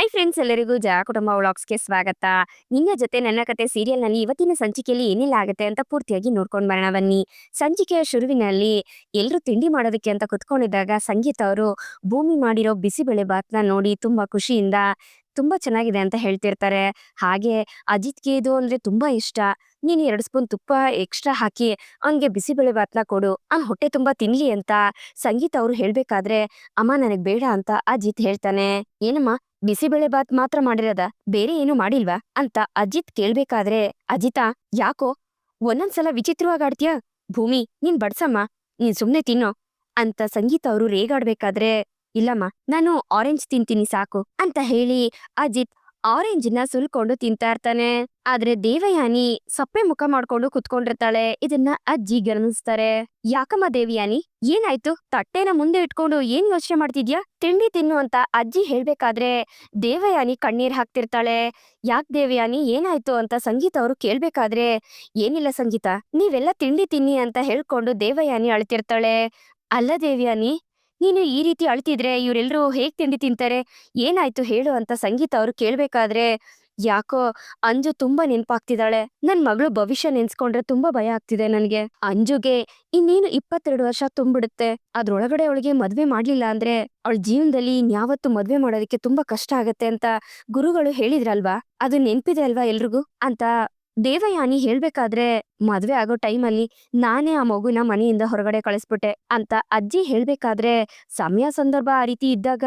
Hi friends, ಎಲ್ಲರಿಗೂ ಜಯ ಕುಟುಂಬ ವ್ಲಾಗ್ಸ್‌ಗೆ ಸ್ವಾಗತ. ನಿನ್ನ ಜೊತೆ ನನ್ನ ಕತೆ ಸೀರಿಯಲ್‌ನಲ್ಲಿ ಇವತ್ತಿನ ಸಂಚಿಕೆಯಲ್ಲಿ ಏನೆಲ್ಲ ಆಗುತ್ತೆ ಅಂತ ಪೂರ್ತಿಯಾಗಿ ನೋಡ್ಕೊಂಡು ಬರೋಣ ಬನ್ನಿ. ಸಂಚಿಕೆಯ ಶುರುವಿನಲ್ಲಿ ಎಲ್ಲರೂ ತಿಂಡಿ ಮಾಡೋದಕ್ಕೆ ಅಂತ ಕುತ್ಕೊಂಡಿದ್ದಾಗ ಸಂಗೀತ ಅವರು ಭೂಮಿ ಮಾಡಿರೋ ಬಿಸಿಬೇಳೆ ಬಾತ್‌ನ ನೋಡಿ ತುಂಬಾ ಖುಷಿಯಿಂದ ತುಂಬಾ ಚೆನ್ನಾಗಿದೆ ಅಂತ ಹೇಳ್ತಿರ್ತಾರೆ. ಹಾಗೆ ಅಜಿತ್‌ಗೆ ಇದು ಅಂದ್ರೆ ತುಂಬಾ ಇಷ್ಟ. ನೀನು 2 ಸ್ಪೂನ್ ತುಪ್ಪ ಎಕ್ಸ್ಟ್ರಾ ಹಾಕಿ ಅವ್ನಿಗೆ ಬಿಸಿಬೇಳೆ ಬಾತ್‌ನ ಕೊಡು. ಅವ್ನು ಹೊಟ್ಟೆ ತುಂಬಾ ತಿನ್ಲಿ ಅಂತ ಸಂಗೀತ ಅವರು ಹೇಳ್ಬೇಕಾದ್ರೆ, ಅಮ್ಮ ನನಗ್ ಬೇಡ ಅಂತ ಅಜಿತ್ ಹೇಳ್ತಾನೆ. ಏನಮ್ಮ, ಬಿಸಿಬೇಳೆ ಬಾತ್ ಮಾತ್ರ ಮಾಡಿರೋದ, ಬೇರೆ ಏನು ಮಾಡಿಲ್ವಾ ಅಂತ ಅಜಿತ್ ಕೇಳ್ಬೇಕಾದ್ರೆ, ಅಜಿತಾ ಯಾಕೋ ಒಂದೊಂದ್ಸಲ ವಿಚಿತ್ರವಾಗಿ ಆಡ್ತೀಯ, ಭೂಮಿ ನೀನ್ ಬಡ್ಸಮ್ಮ, ನೀನ್ ಸುಮ್ನೆ ತಿನ್ನೋ ಅಂತ ಸಂಗೀತ ಅವರು ರೇಗಾಡ್ಬೇಕಾದ್ರೆ, ಇಲ್ಲಮ್ಮ ನಾನು ಆರೆಂಜ್ ತಿಂತೀನಿ ಸಾಕು ಅಂತ ಹೇಳಿ ಅಜಿತ್ ಆರೆಂಜ್ನ ಸುಲ್ಕೊಂಡು ತಿಂತಾ ಇರ್ತಾನೆ. ಆದ್ರೆ ದೇವಯಾನಿ ಸಪ್ಪೆ ಮುಖ ಮಾಡ್ಕೊಂಡು ಕುತ್ಕೊಂಡಿರ್ತಾಳೆ. ಇದನ್ನ ಅಜ್ಜಿ ಗಮನಿಸ್ತಾರೆ. ಯಾಕಮ್ಮ ದೇವಯಾನಿ, ಏನಾಯ್ತು? ತಟ್ಟೆನ ಮುಂದೆ ಇಟ್ಕೊಂಡು ಏನ್ ಯೋಚನೆ ಮಾಡ್ತಿದ್ಯಾ? ತಿಂಡಿ ತಿನ್ನು ಅಂತ ಅಜ್ಜಿ ಹೇಳ್ಬೇಕಾದ್ರೆ ದೇವಯಾನಿ ಕಣ್ಣೀರ್ ಹಾಕ್ತಿರ್ತಾಳೆ. ಯಾಕ್ ದೇವಯಾನಿ, ಏನಾಯ್ತು ಅಂತ ಸಂಗೀತ ಅವರು ಕೇಳ್ಬೇಕಾದ್ರೆ, ಏನಿಲ್ಲ ಸಂಗೀತ, ನೀವೆಲ್ಲ ತಿಂಡಿ ತಿನ್ನಿ ಅಂತ ಹೇಳ್ಕೊಂಡು ದೇವಯಾನಿ ಅಳ್ತಿರ್ತಾಳೆ. ಅಲ್ಲ ದೇವಯಾನಿ, ನೀನು ಈ ರೀತಿ ಅಳ್ತಿದ್ರೆ ಇವರೆಲ್ಲರೂ ಹೇಗ್ ತಿಂಡಿ ತಿಂತಾರೆ, ಏನಾಯ್ತು ಹೇಳು ಅಂತ ಸಂಗೀತ ಅವರು ಕೇಳ್ಬೇಕಾದ್ರೆ, ಯಾಕೋ ಅಂಜು ತುಂಬಾ ನೆನ್ಪಾಗ್ತಿದ್ದಾಳೆ. ನನ್ ಮಗಳು ಭವಿಷ್ಯ ನೆನ್ಸ್ಕೊಂಡ್ರೆ ತುಂಬಾ ಭಯ ಆಗ್ತಿದೆ ನನ್ಗೆ. ಅಂಜುಗೆ ಇನ್ನೇನು 22 ವರ್ಷ ತುಂಬಿಡುತ್ತೆ. ಅದ್ರೊಳಗಡೆ ಅವಳಿಗೆ ಮದ್ವೆ ಮಾಡ್ಲಿಲ್ಲ ಅಂದ್ರೆ ಅವಳ ಜೀವನದಲ್ಲಿ ಇನ್ಯಾವತ್ತು ಮದ್ವೆ ಮಾಡೋದಕ್ಕೆ ತುಂಬಾ ಕಷ್ಟ ಆಗತ್ತೆ ಅಂತ ಗುರುಗಳು ಹೇಳಿದ್ರಲ್ವಾ, ಅದು ನೆನ್ಪಿದೆ ಅಲ್ವಾ ಎಲ್ರಿಗೂ ಅಂತ ದೇವಯಾನಿ ಹೇಳ್ಬೇಕಾದ್ರೆ, ಮದ್ವೆ ಆಗೋ ಟೈಮಲ್ಲಿ ನಾನೇ ಆ ಮಗುನ ಮನೆಯಿಂದ ಹೊರಗಡೆ ಕಳಿಸ್ಬಿಟ್ಟೆ ಅಂತ ಅಜ್ಜಿ ಹೇಳ್ಬೇಕಾದ್ರೆ, ಸಮಯ ಸಂದರ್ಭ ಆ ರೀತಿ ಇದ್ದಾಗ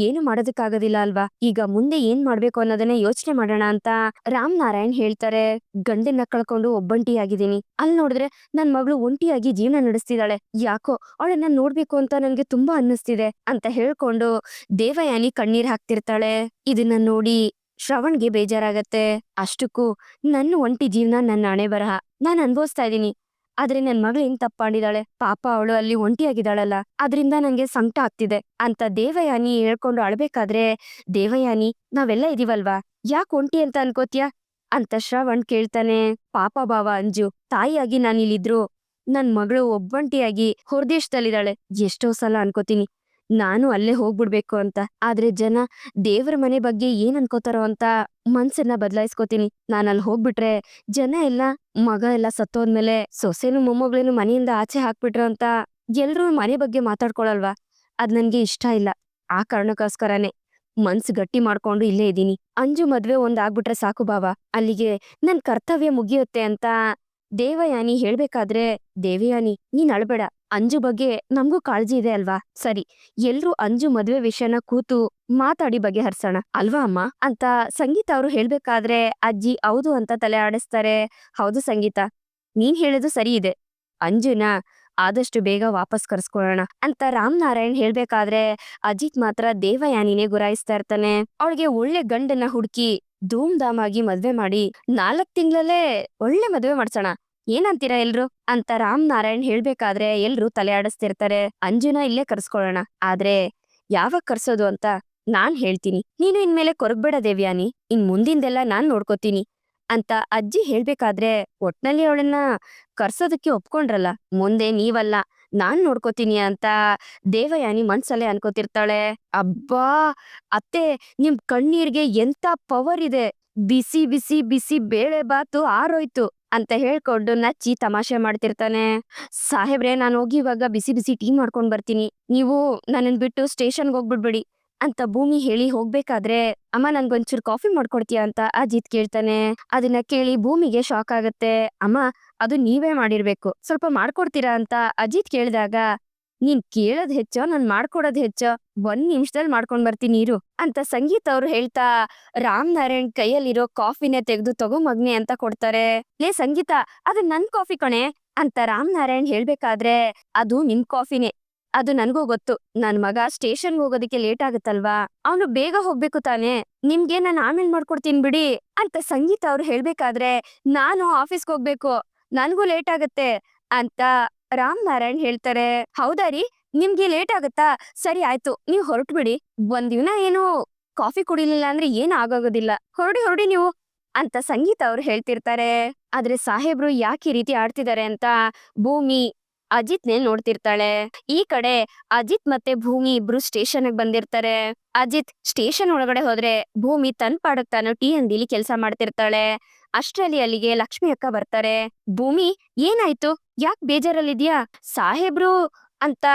ಏನು ಮಾಡೋದಕ್ಕಾಗೋದಿಲ್ಲ ಅಲ್ವಾ, ಈಗ ಮುಂದೆ ಏನ್ ಮಾಡ್ಬೇಕು ಅನ್ನೋದನ್ನೇ ಯೋಚನೆ ಮಾಡೋಣ ಅಂತ ರಾಮ್ ನಾರಾಯಣ್ ಹೇಳ್ತಾರೆ. ಗಂಡನ್ನ ಕಳ್ಕೊಂಡು ಒಬ್ಬಂಟಿಯಾಗಿದ್ದೀನಿ, ಅಲ್ಲಿ ನೋಡಿದ್ರೆ ನನ್ ಮಗಳು ಒಂಟಿಯಾಗಿ ಜೀವನ ನಡೆಸ್ತಿದ್ದಾಳೆ, ಯಾಕೋ ಅವಳನ್ನ ನೋಡ್ಬೇಕು ಅಂತ ನನ್ಗೆ ತುಂಬಾ ಅನ್ನಿಸ್ತಿದೆ ಅಂತ ಹೇಳ್ಕೊಂಡು ದೇವಯಾನಿ ಕಣ್ಣೀರ್ ಹಾಕ್ತಿರ್ತಾಳೆ. ಇದನ್ನ ನೋಡಿ ಶ್ರವಣ್ಗೆ ಬೇಜಾರಾಗತ್ತೆ. ಅಷ್ಟಕ್ಕೂ ನನ್ನ ಒಂಟಿ ಜೀವನ ನನ್ನ ಹಣೆ ಬರಹ, ನಾನ್ ಅನ್ಭವಿಸ್ತಾ ಇದೀನಿ. ಆದ್ರೆ ನನ್ ಮಗಳು ಏನ್ ತಪ್ಪಾಡಿದಾಳೆ, ಪಾಪ ಅವಳು ಅಲ್ಲಿ ಒಂಟಿಯಾಗಿದ್ದಾಳಲ್ಲ, ಅದ್ರಿಂದ ನಂಗೆ ಸಂಕಟ ಆಗ್ತಿದೆ ಅಂತ ದೇವಯಾನಿ ಹೇಳ್ಕೊಂಡು ಅಳ್ಬೇಕಾದ್ರೆ, ದೇವಯಾನಿ ನಾವೆಲ್ಲ ಇದೀವಲ್ವಾ, ಯಾಕೆ ಒಂಟಿ ಅಂತ ಅನ್ಕೋತ್ಯಾ ಅಂತ ಶ್ರವಣ್ ಕೇಳ್ತಾನೆ. ಪಾಪ ಬಾವ ಅಂಜು, ತಾಯಿಯಾಗಿ ನಾನಿಲ್ಲಿದ್ರು ನನ್ ಮಗಳು ಒಬ್ಬಂಟಿಯಾಗಿ ಹೊರದೇಶದಲ್ಲಿದ್ದಾಳೆ. ಎಷ್ಟೋ ಸಲ ಅನ್ಕೋತೀನಿ ನಾನು ಅಲ್ಲೇ ಹೋಗ್ಬಿಡ್ಬೇಕು ಅಂತ, ಆದ್ರೆ ಜನ ದೇವ್ರ ಮನೆ ಬಗ್ಗೆ ಏನ್ ಅನ್ಕೋತಾರೋ ಅಂತ ಮನ್ಸನ್ನ ಬದಲಾಯಿಸ್ಕೋತೀನಿ. ನಾನ್ ಅಲ್ಲಿ ಹೋಗ್ಬಿಟ್ರೆ ಜನ ಎಲ್ಲ ಮಗ ಎಲ್ಲ ಸತ್ತೋದ್ಮೇಲೆ ಸೊಸೆನು ಮೊಮ್ಮಗಳೇನು ಮನೆಯಿಂದ ಆಚೆ ಹಾಕ್ಬಿಟ್ರು ಅಂತ ಎಲ್ರೂ ಮನೆ ಬಗ್ಗೆ ಮಾತಾಡ್ಕೊಳಲ್ವಾ, ಅದ್ ನನ್ಗೆ ಇಷ್ಟ ಇಲ್ಲ. ಆ ಕಾರಣಕ್ಕೋಸ್ಕರನೇ ಮನ್ಸು ಗಟ್ಟಿ ಮಾಡ್ಕೊಂಡು ಇಲ್ಲೇ ಇದೀನಿ. ಅಂಜು ಮದ್ವೆ ಆಗ್ಬಿಟ್ರೆ ಸಾಕು ಬಾವ, ಅಲ್ಲಿಗೆ ನನ್ ಕರ್ತವ್ಯ ಮುಗಿಯುತ್ತೆ ಅಂತ ದೇವಯಾನಿ ಹೇಳ್ಬೇಕಾದ್ರೆ, ದೇವಯಾನಿ ನೀನ್ ಅಳ್ಬೇಡ, ಅಂಜು ಬಗ್ಗೆ ನಮ್ಗೂ ಕಾಳಜಿ ಇದೆ ಅಲ್ವಾ, ಸರಿ ಎಲ್ರೂ ಅಂಜು ಮದ್ವೆ ವಿಷಯನ ಕೂತು ಮಾತಾಡಿ ಬಗೆಹರ್ಸೋಣ ಅಲ್ವಾ ಅಮ್ಮ ಅಂತ ಸಂಗೀತ ಅವರು ಹೇಳ್ಬೇಕಾದ್ರೆ ಅಜ್ಜಿ ಹೌದು ಅಂತ ತಲೆ ಆಡಿಸ್ತಾರೆ. ಹೌದು ಸಂಗೀತ, ನೀನ್ ಹೇಳೋದು ಸರಿ ಇದೆ, ಅಂಜುನ ಆದಷ್ಟು ಬೇಗ ವಾಪಸ್ ಕರ್ಸ್ಕೊಳ್ಳೋಣ ಅಂತ ರಾಮ್ ನಾರಾಯಣ್ ಹೇಳ್ಬೇಕಾದ್ರೆ ಅಜಿತ್ ಮಾತ್ರ ದೇವಯಾನಿನೇ ಗುರಾಯಿಸ್ತಾ ಇರ್ತಾನೆ. ಅವಳಿಗೆ ಒಳ್ಳೆ ಗಂಡನ್ನ ಹುಡುಕಿ ಧೂಮ್ ಧಾಮ್ ಆಗಿ ಮದ್ವೆ ಮಾಡಿ 4 ತಿಂಗಳಲ್ಲೇ ಒಳ್ಳೆ ಮದ್ವೆ ಮಾಡ್ಸೋಣ, ಏನಂತೀರಾ ಎಲ್ರು ಅಂತ ರಾಮ್ ನಾರಾಯಣ್ ಹೇಳ್ಬೇಕಾದ್ರೆ ಎಲ್ರು ತಲೆ ಆಡಿಸ್ತಿರ್ತಾರೆ. ಅಂಜುನ ಇಲ್ಲೇ ಕರ್ಸ್ಕೊಳ್ಳೋಣ, ಆದ್ರೆ ಯಾವಾಗ ಕರ್ಸೋದು ಅಂತ ನಾನ್ ಹೇಳ್ತೀನಿ, ನೀನು ಇನ್ಮೇಲೆ ಕೊರಗ್ಬೇಡ ದೇವ್ಯಾನಿ, ಇನ್ ಮುಂದಿಂದೆಲ್ಲ ನಾನ್ ನೋಡ್ಕೋತೀನಿ ಅಂತ ಅಜ್ಜಿ ಹೇಳ್ಬೇಕಾದ್ರೆ, ಒಟ್ನಲ್ಲಿ ಅವಳನ್ನ ಕರ್ಸೋದಕ್ಕೆ ಒಪ್ಕೊಂಡ್ರಲ್ಲ, ಮುಂದೆ ನೀವಲ್ಲ ನಾನ್ ನೋಡ್ಕೋತೀನಿ ಅಂತ ದೇವಯಾನಿ ಮನ್ಸಲ್ಲೇ ಅನ್ಕೋತಿರ್ತಾಳೆ. ಅಬ್ಬಾ ಅತ್ತೆ, ನಿಮ್ ಕಣ್ಣೀರ್ಗೆ ಎಂತ ಪವರ್ ಇದೆ, ಬಿಸಿ ಬಿಸಿ ಬಿಸಿ ಬೇಳೆ ಬಾತು ಆರೋಯ್ತು ಅಂತ ಹೇಳ್ಕೊಂಡು ನಚ್ಚಿ ತಮಾಷೆ ಮಾಡ್ತಿರ್ತಾನೆ. ಸಾಹೇಬ್ರೆ, ನಾನು ಹೋಗಿ ಇವಾಗ ಬಿಸಿ ಬಿಸಿ ಟೀ ಮಾಡ್ಕೊಂಡ್ ಬರ್ತೀನಿ, ನೀವು ನನ್ನನ್ ಬಿಟ್ಟು ಸ್ಟೇಷನ್ಗೆ ಹೋಗ್ಬಿಡ್ಬೇಡಿ ಅಂತ ಭೂಮಿ ಹೇಳಿ ಹೋಗ್ಬೇಕಾದ್ರೆ, ಅಮ್ಮ ನನ್ಗೊಂಚೂರು ಕಾಫಿ ಮಾಡ್ಕೊಡ್ತೀಯ ಅಂತ ಅಜಿತ್ ಕೇಳ್ತಾನೆ. ಅದನ್ನ ಕೇಳಿ ಭೂಮಿಗೆ ಶಾಕ್ ಆಗತ್ತೆ. ಅಮ್ಮ ಅದು ನೀವೇ ಮಾಡಿರ್ಬೇಕು, ಸ್ವಲ್ಪ ಮಾಡ್ಕೊಡ್ತೀರಾ ಅಂತ ಅಜಿತ್ ಕೇಳಿದಾಗ, ನೀನ್ ಕೇಳೋದ್ ಹೆಚ್ಚೋ ನಾನ್ ಮಾಡ್ಕೊಡೋದ್ ಹೆಚ್ಚೋ, 1 ನಿಮಿಷದಲ್ಲಿ ಮಾಡ್ಕೊಂಡ್ ಬರ್ತೀನಿ ಇರು ಅಂತ ಸಂಗೀತ ಅವ್ರು ಹೇಳ್ತಾ ರಾಮ್ ನಾರಾಯಣ್ ಕೈಯಲ್ಲಿರೋ ಕಾಫಿನೇ ತೆಗೆದು ತಗೋ ಮಗ್ನೆ ಅಂತ ಕೊಡ್ತಾರೆ. ಲೇ ಸಂಗೀತ, ಅದು ನನ್ ಕಾಫಿ ಕಣೆ ಅಂತ ರಾಮ್ ನಾರಾಯಣ್ ಹೇಳ್ಬೇಕಾದ್ರೆ, ಅದು ನಿನ್ ಕಾಫಿನೇ, ಅದು ನನ್ಗೂ ಗೊತ್ತು, ನನ್ ಮಗ ಸ್ಟೇಷನ್ಗೆ ಹೋಗೋದಕ್ಕೆ ಲೇಟ್ ಆಗುತ್ತಲ್ವಾ, ಅವನು ಬೇಗ ಹೋಗ್ಬೇಕು ತಾನೆ, ನಿಮ್ಗೆ ನಾನು ಆಮೇಲೆ ಮಾಡ್ಕೊಡ್ತೀನಿ ಬಿಡಿ ಅಂತ ಸಂಗೀತ ಅವ್ರು ಹೇಳ್ಬೇಕಾದ್ರೆ, ನಾನು ಆಫೀಸ್ಗೆ ಹೋಗ್ಬೇಕು, ನನ್ಗೂ ಲೇಟ್ ಆಗತ್ತೆ ಅಂತ ರಾಮ್ ನಾರಾಯಣ್ ಹೇಳ್ತಾರೆ. ಹೌದಾ ರೀ, ನಿಮ್ಗೆ ಲೇಟ್ ಆಗತ್ತಾ, ಸರಿ ಆಯ್ತು ನೀವ್ ಹೊರಟ್ಬಿಡಿ, ಒಂದಿನ ಏನು ಕಾಫಿ ಕುಡಿಲಿಲ್ಲ ಅಂದ್ರೆ ಏನು ಆಗೋಗೋದಿಲ್ಲ, ಹೊರಡಿ ಹೊರಡಿ ನೀವು ಅಂತ ಸಂಗೀತ ಅವ್ರು ಹೇಳ್ತಿರ್ತಾರೆ. ಆದ್ರೆ ಸಾಹೇಬ್ರು ಯಾಕೆ ಈ ರೀತಿ ಆಡ್ತಿದ್ದಾರೆ ಅಂತ ಭೂಮಿ ಅಜಿತ್ನೇ ನೋಡ್ತಿರ್ತಾಳೆ. ಈ ಕಡೆ ಅಜಿತ್ ಮತ್ತೆ ಭೂಮಿ ಇಬ್ರು ಸ್ಟೇಷನ್ ಬಂದಿರ್ತಾರೆ. ಅಜಿತ್ ಸ್ಟೇಷನ್ ಒಳಗಡೆ ಹೋದ್ರೆ ಭೂಮಿ ತನ್ ಪಾಡಕ್ ತಾನು ಟೀ ಅಂಗಡಿಲಿ ಕೆಲಸ ಮಾಡ್ತಿರ್ತಾಳೆ. ಅಷ್ಟ್ರಲ್ಲಿ ಅಲ್ಲಿಗೆ ಲಕ್ಷ್ಮಿ ಅಕ್ಕ ಬರ್ತಾರೆ. ಭೂಮಿ, ಏನಾಯ್ತು? ಯಾಕ್ ಬೇಜಾರಲ್ಲಿದ್ಯಾ? ಸಾಹೇಬ್ರು ಅಂತ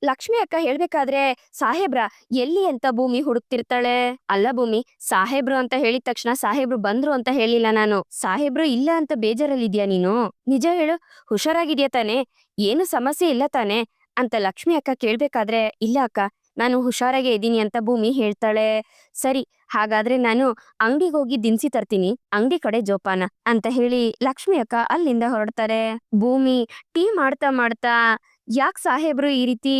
ಲಕ್ಷ್ಮಿ ಅಕ್ಕ ಹೇಳ್ಬೇಕಾದ್ರೆ ಸಾಹೇಬ್ರ ಎಲ್ಲಿ ಅಂತ ಭೂಮಿ ಹುಡುಕ್ತಿರ್ತಾಳೆ. ಅಲ್ಲ ಭೂಮಿ, ಸಾಹೇಬ್ರು ಅಂತ ಹೇಳಿದ ತಕ್ಷಣ ಸಾಹೇಬ್ರು ಬಂದ್ರು ಅಂತ ಹೇಳಿಲ್ಲ ನಾನು. ಸಾಹೇಬ್ರು ಇಲ್ಲ ಅಂತ ಬೇಜಾರಲ್ಲಿದ್ಯಾ ನೀನು? ನಿಜ ಹೇಳು, ಹುಷಾರಾಗಿದ್ಯಾ ತಾನೆ? ಏನು ಸಮಸ್ಯೆ ಇಲ್ಲ ತಾನೆ ಅಂತ ಲಕ್ಷ್ಮಿ ಅಕ್ಕ ಕೇಳ್ಬೇಕಾದ್ರೆ, ಇಲ್ಲ ಅಕ್ಕ, ನಾನು ಹುಷಾರಾಗೇ ಇದ್ದೀನಿ ಅಂತ ಭೂಮಿ ಹೇಳ್ತಾಳೆ. ಸರಿ, ಹಾಗಾದ್ರೆ ನಾನು ಅಂಗಡಿಗೆ ಹೋಗಿ ದಿನಸಿ ತರ್ತೀನಿ, ಅಂಗಡಿ ಕಡೆ ಜೋಪಾನ ಅಂತ ಹೇಳಿ ಲಕ್ಷ್ಮಿ ಅಕ್ಕ ಅಲ್ಲಿಂದ ಹೊರಡ್ತಾರೆ. ಭೂಮಿ ಟೀ ಮಾಡ್ತಾ ಮಾಡ್ತಾ ಯಾಕ್ ಸಾಹೇಬ್ರು ಈ ರೀತಿ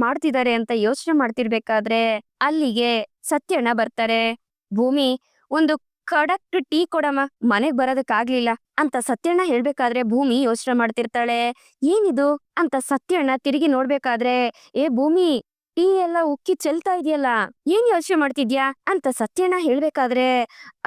ಮಾಡ್ತಿದ್ದಾರೆ ಅಂತ ಯೋಚನೆ ಮಾಡ್ತಿರ್ಬೇಕಾದ್ರೆ ಅಲ್ಲಿಗೆ ಸತ್ಯಣ್ಣ ಬರ್ತಾರೆ. ಭೂಮಿ, ಒಂದು ಕಡಕ್ ಟೀ ಕೊಡಮ್ಮ, ಮನೆಗ್ ಬರೋದಕ್ಕಾಗ್ಲಿಲ್ಲ ಅಂತ ಸತ್ಯಣ್ಣ ಹೇಳ್ಬೇಕಾದ್ರೆ ಭೂಮಿ ಯೋಚನೆ ಮಾಡ್ತಿರ್ತಾಳೆ. ಏನಿದು ಅಂತ ಸತ್ಯಣ್ಣ ತಿರುಗಿ ನೋಡ್ಬೇಕಾದ್ರೆ, ಏ ಭೂಮಿ, ಟೀ ಎಲ್ಲ ಉಕ್ಕಿ ಚೆಲ್ತಾ ಇದೆಯಲ್ಲ, ಏನ್ ಯೋಚನೆ ಮಾಡ್ತಿದ್ಯಾ ಅಂತ ಸತ್ಯಣ್ಣ ಹೇಳ್ಬೇಕಾದ್ರೆ,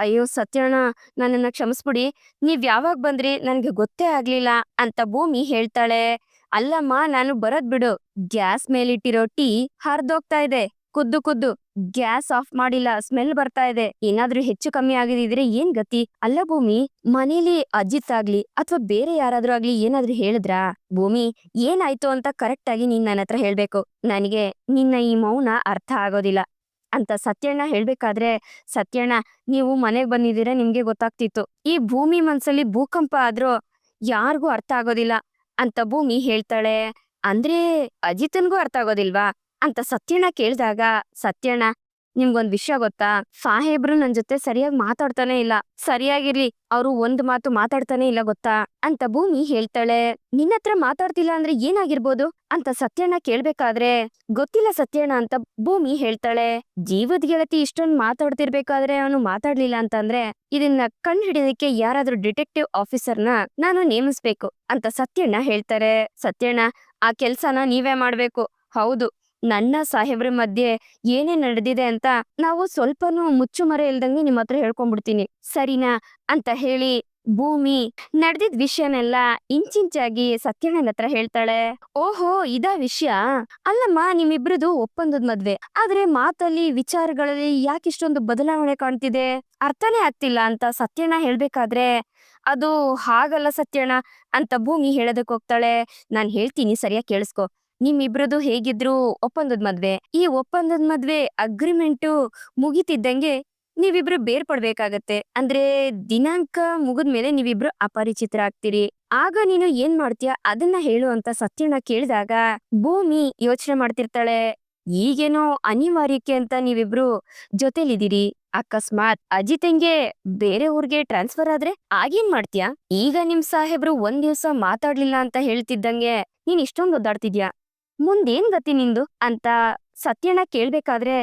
ಅಯ್ಯೋ ಸತ್ಯಣ್ಣ, ನನ್ನನ್ನ ಕ್ಷಮಿಸ್ಬಿಡಿ, ನೀವ್ ಯಾವಾಗ ಬಂದ್ರಿ ನನ್ಗೆ ಗೊತ್ತೇ ಆಗ್ಲಿಲ್ಲ ಅಂತ ಭೂಮಿ ಹೇಳ್ತಾಳೆ. ಅಲ್ಲಮ್ಮ, ನಾನು ಬರೋದ್ ಬಿಡು, ಗ್ಯಾಸ್ ಮೇಲಿಟ್ಟಿರೋ ಟೀ ಹರ್ದೋಗ್ತಾ ಇದೆ, ಕುದ್ದು ಕುದ್ದು. ಗ್ಯಾಸ್ ಆಫ್ ಮಾಡಿಲ್ಲ, ಸ್ಮೆಲ್ ಬರ್ತಾ ಇದೆ. ಏನಾದ್ರೂ ಹೆಚ್ಚು ಕಮ್ಮಿ ಆಗಿದ್ರೆ ಏನ್ ಗತಿ? ಅಲ್ಲ ಭೂಮಿ, ಮನೇಲಿ ಅಜ್ಜಿತ್ ಆಗ್ಲಿ ಅಥವಾ ಬೇರೆ ಯಾರಾದ್ರೂ ಆಗ್ಲಿ ಏನಾದ್ರೂ ಹೇಳಿದ್ರಾ? ಭೂಮಿ, ಏನಾಯ್ತು ಅಂತ ಕರೆಕ್ಟ್ ಆಗಿ ನೀನ್ ನನ್ನ ಹತ್ರ ಹೇಳ್ಬೇಕು. ನನಗೆ ನಿನ್ನ ಈ ಮೌನ ಅರ್ಥ ಆಗೋದಿಲ್ಲ ಅಂತ ಸತ್ಯಣ್ಣ ಹೇಳ್ಬೇಕಾದ್ರೆ, ಸತ್ಯಣ್ಣ, ನೀವು ಮನೆಗ್ ಬಂದಿದ್ದೀರಾ, ನಿಮ್ಗೆ ಗೊತ್ತಾಗ್ತಿತ್ತು. ಈ ಭೂಮಿ ಮನ್ಸಲ್ಲಿ ಭೂಕಂಪ ಆದ್ರೂ ಯಾರಿಗೂ ಅರ್ಥ ಆಗೋದಿಲ್ಲ ಅಂತ ಭೂಮಿ ಹೇಳ್ತಾಳೆ. ಅಂದ್ರೆ ಅಜಿತನ್ಗೂ ಅರ್ಥ ಆಗೋದಿಲ್ವಾ ಅಂತ ಸತ್ಯಣ್ಣ ಕೇಳ್ದಾಗ, ಸತ್ಯಣ್ಣ, ನಿಮ್ಗೊಂದ್ ವಿಷಯ ಗೊತ್ತಾ? ಸಾಹೇಬ್ರು ನನ್ ಜೊತೆ ಸರಿಯಾಗಿ ಮಾತಾಡ್ತಾನೆ ಇಲ್ಲ. ಸರಿಯಾಗಿರ್ಲಿ, ಅವ್ರು ಒಂದ್ ಮಾತು ಮಾತಾಡ್ತಾನೆ ಇಲ್ಲ ಗೊತ್ತಾ ಅಂತ ಭೂಮಿ ಹೇಳ್ತಾಳೆ. ನಿನ್ನತ್ರ ಮಾತಾಡ್ತಿಲ್ಲ ಅಂದ್ರೆ ಏನಾಗಿರ್ಬೋದು ಅಂತ ಸತ್ಯಣ್ಣ ಕೇಳ್ಬೇಕಾದ್ರೆ, ಗೊತ್ತಿಲ್ಲ ಸತ್ಯಣ್ಣ ಅಂತ ಭೂಮಿ ಹೇಳ್ತಾಳೆ. ಜೀವದ್ ಗೆಳತಿ ಇಷ್ಟೊಂದ್ ಮಾತಾಡ್ತಿರ್ಬೇಕಾದ್ರೆ ಅವನು ಮಾತಾಡ್ಲಿಲ್ಲ ಅಂತಂದ್ರೆ ಇದನ್ನ ಕಂಡು ಹಿಡಿಯೋದಕ್ಕೆ ಯಾರಾದ್ರೂ ಡಿಟೆಕ್ಟಿವ್ ಆಫೀಸರ್ನ ನಾನು ನೇಮಿಸ್ಬೇಕು ಅಂತ ಸತ್ಯಣ್ಣ ಹೇಳ್ತಾರೆ. ಸತ್ಯಣ್ಣ, ಆ ಕೆಲ್ಸನ ನೀವೇ ಮಾಡ್ಬೇಕು. ಹೌದು, ನನ್ನ ಸಾಹೇಬ್ರ ಮಧ್ಯೆ ಏನೇ ನಡೆದಿದೆ ಅಂತ ನಾವು ಸ್ವಲ್ಪನೂ ಮುಚ್ಚುಮರೆ ಇಲ್ದಂಗೆ ನಿಮ್ಮ ಹತ್ರ ಹೇಳ್ಕೊಂಡ್ಬಿಡ್ತೀನಿ, ಸರಿನಾ ಅಂತ ಹೇಳಿ ಭೂಮಿ ನಡೆದಿದ್ ವಿಷಯನೆಲ್ಲ ಇಂಚಿಂಚಾಗಿ ಸತ್ಯಣ್ಣನ ಹತ್ರ ಹೇಳ್ತಾಳೆ. ಓಹೋ, ಇದಾ ವಿಷಯ? ಅಲ್ಲಮ್ಮ, ನಿಮ್ಮಿಬ್ರದು ಒಪ್ಪಂದದ ಮದ್ವೆ, ಆದ್ರೆ ಮಾತಲ್ಲಿ ವಿಚಾರಗಳಲ್ಲಿ ಯಾಕಿಷ್ಟೊಂದು ಬದಲಾವಣೆ ಕಾಣ್ತಿದೆ, ಅರ್ಥನೇ ಆಗ್ತಿಲ್ಲ ಅಂತ ಸತ್ಯಣ್ಣ ಹೇಳ್ಬೇಕಾದ್ರೆ, ಅದು ಹಾಗಲ್ಲ ಸತ್ಯಣ್ಣ ಅಂತ ಭೂಮಿ ಹೇಳೋದಕ್ ಹೋಗ್ತಾಳೆ. ನಾನ್ ಹೇಳ್ತೀನಿ, ಸರಿಯಾಗಿ ಕೇಳಿಸ್ಕೊ. ನಿಮ್ಮಿಬ್ರದು ಹೇಗಿದ್ರು ಒಪ್ಪಂದದ ಮದ್ವೆ. ಈ ಒಪ್ಪಂದದ ಮದ್ವೆ ಅಗ್ರಿಮೆಂಟು ಮುಗಿತಿದ್ದಂಗೆ ನೀವಿಬ್ರು ಬೇರ್ಪಡ್ಬೇಕಾಗತ್ತೆ. ಅಂದ್ರೆ ದಿನಾಂಕ ಮುಗಿದ್ಮೇಲೆ ನೀವಿಬ್ರು ಅಪರಿಚಿತರಾಗ್ತೀರಿ. ಆಗ ನೀನು ಏನ್ ಮಾಡ್ತೀಯ ಅದನ್ನ ಹೇಳು ಅಂತ ಸತ್ಯಣ್ಣ ಕೇಳಿದಾಗ ಭೂಮಿ ಯೋಚನೆ ಮಾಡ್ತಿರ್ತಾಳೆ. ಈಗೇನೋ ಅನಿವಾರ್ಯಕ್ಕೆ ಅಂತ ನೀವಿಬ್ರು ಜೊತೆಲಿದ್ದೀರಿ, ಅಕಸ್ಮಾತ್ ಅಜಿತಂಗೆ ಬೇರೆ ಊರ್ಗೆ ಟ್ರಾನ್ಸ್ಫರ್ ಆದ್ರೆ ಆಗೇನ್ ಮಾಡ್ತೀಯಾ? ಈಗ ನಿಮ್ ಸಾಹೇಬ್ರು ಒಂದ್ ದಿವ್ಸ ಮಾತಾಡ್ಲಿಲ್ಲ ಅಂತ ಹೇಳ್ತಿದ್ದಂಗೆ ನೀನ್ ಇಷ್ಟೊಂದು ಒದ್ದಾಡ್ತಿದ್ಯಾ, ಮುಂದೇನ್ ಗತಿ ನಿಂದು ಅಂತ ಸತ್ಯಣ್ಣ ಕೇಳ್ಬೇಕಾದ್ರೆ,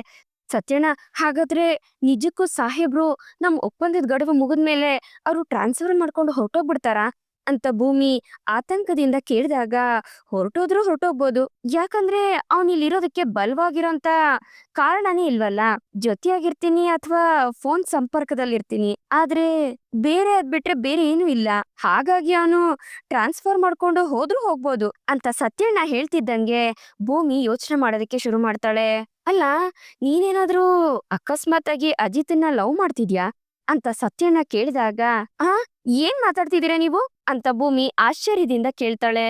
ಸತ್ಯಣ್ಣ, ಹಾಗಾದ್ರೆ ನಿಜಕ್ಕೂ ಸಾಹೇಬ್ರು ನಮ್ ಒಪ್ಪಂದದ ಗಡುವು ಮುಗಿದ್ಮೇಲೆ ಅವ್ರು ಟ್ರಾನ್ಸ್ಫರ್ ಮಾಡ್ಕೊಂಡು ಹೊರಟೋಗ್ಬಿಡ್ತಾರಾ ಅಂತ ಭೂಮಿ ಆತಂಕದಿಂದ ಕೇಳಿದಾಗ, ಹೊರಟೋಗ್ಬೋದು. ಯಾಕಂದ್ರೆ ಇಲ್ಲಿರೋದಕ್ಕೆ ಬಲವಾಗಿರೋಂತ ಕಾರಣನೇ ಇಲ್ವಲ್ಲ. ಜೊತೆಯಾಗಿರ್ತೀನಿ ಅಥವಾ ಫೋನ್ ಸಂಪರ್ಕದಲ್ಲಿರ್ತೀನಿ, ಆದ್ರೆ ಬೇರೆ ಅದ್ಬಿಟ್ರೆ ಬೇರೆ ಏನೂ ಇಲ್ಲ. ಹಾಗಾಗಿ ಅವನು ಟ್ರಾನ್ಸ್ಫರ್ ಮಾಡ್ಕೊಂಡು ಹೋದ್ರೂ ಹೋಗ್ಬೋದು ಅಂತ ಸತ್ಯಣ್ಣ ಹೇಳ್ತಿದ್ದಂಗೆ ಭೂಮಿ ಯೋಚನೆ ಮಾಡೋದಕ್ಕೆ ಶುರು ಮಾಡ್ತಾಳೆ. ಅಲ್ಲ, ನೀನೇನಾದ್ರೂ ಅಕಸ್ಮಾತ್ ಆಗಿ ಅಜಿತನ್ನ ಲವ್ ಮಾಡ್ತಿದ್ಯಾ ಅಂತ ಸತ್ಯಣ್ಣ ಕೇಳಿದಾಗ, ಆ ಏನ್ ಮಾತಾಡ್ತಿದೀರಾ ನೀವು ಅಂತ ಭೂಮಿ ಆಶ್ಚರ್ಯದಿಂದ ಕೇಳ್ತಾಳೆ.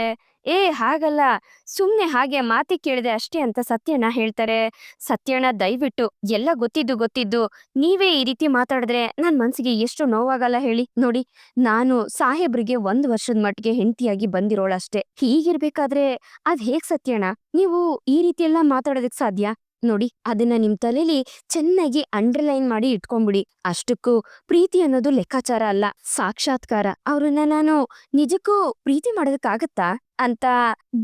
ಏ ಹಾಗಲ್ಲ, ಸುಮ್ನೆ ಹಾಗೆ ಮಾತಿ ಕೇಳಿದೆ ಅಷ್ಟೇ ಅಂತ ಸತ್ಯಣ್ಣ ಹೇಳ್ತಾರೆ. ಸತ್ಯಣ್ಣ, ದಯವಿಟ್ಟು ಎಲ್ಲ ಗೊತ್ತಿದ್ದು ನೀವೇ ಈ ರೀತಿ ಮಾತಾಡಿದ್ರೆ ನನ್ ಮನ್ಸಿಗೆ ಎಷ್ಟು ನೋವಾಗಲ್ಲ ಹೇಳಿ. ನೋಡಿ, ನಾನು ಸಾಹೇಬ್ರಿಗೆ 1 ವರ್ಷದ ಮಟ್ಟಿಗೆ ಹೆಂಡತಿಯಾಗಿ ಬಂದಿರೋಳಷ್ಟೇ. ಹೀಗಿರ್ಬೇಕಾದ್ರೆ ಅದ್ ಹೇಗ್ ಸತ್ಯಣ್ಣ ನೀವು ಈ ರೀತಿ ಎಲ್ಲ ಮಾತಾಡೋದಕ್ ಸಾಧ್ಯ? ನೋಡಿ, ಅದನ್ನ ನಿಮ್ ತಲೆಲಿ ಚೆನ್ನಾಗಿ ಅಂಡರ್ಲೈನ್ ಮಾಡಿ ಇಟ್ಕೊಂಡ್ಬಿಡಿ. ಅಷ್ಟಕ್ಕೂ ಪ್ರೀತಿ ಅನ್ನೋದು ಲೆಕ್ಕಾಚಾರ ಅಲ್ಲ, ಸಾಕ್ಷಾತ್ಕಾರ. ಅವ್ರನ್ನ ನಾನು ನಿಜಕ್ಕೂ ಪ್ರೀತಿ ಮಾಡೋದಕ್ಕಾಗತ್ತಾ ಅಂತ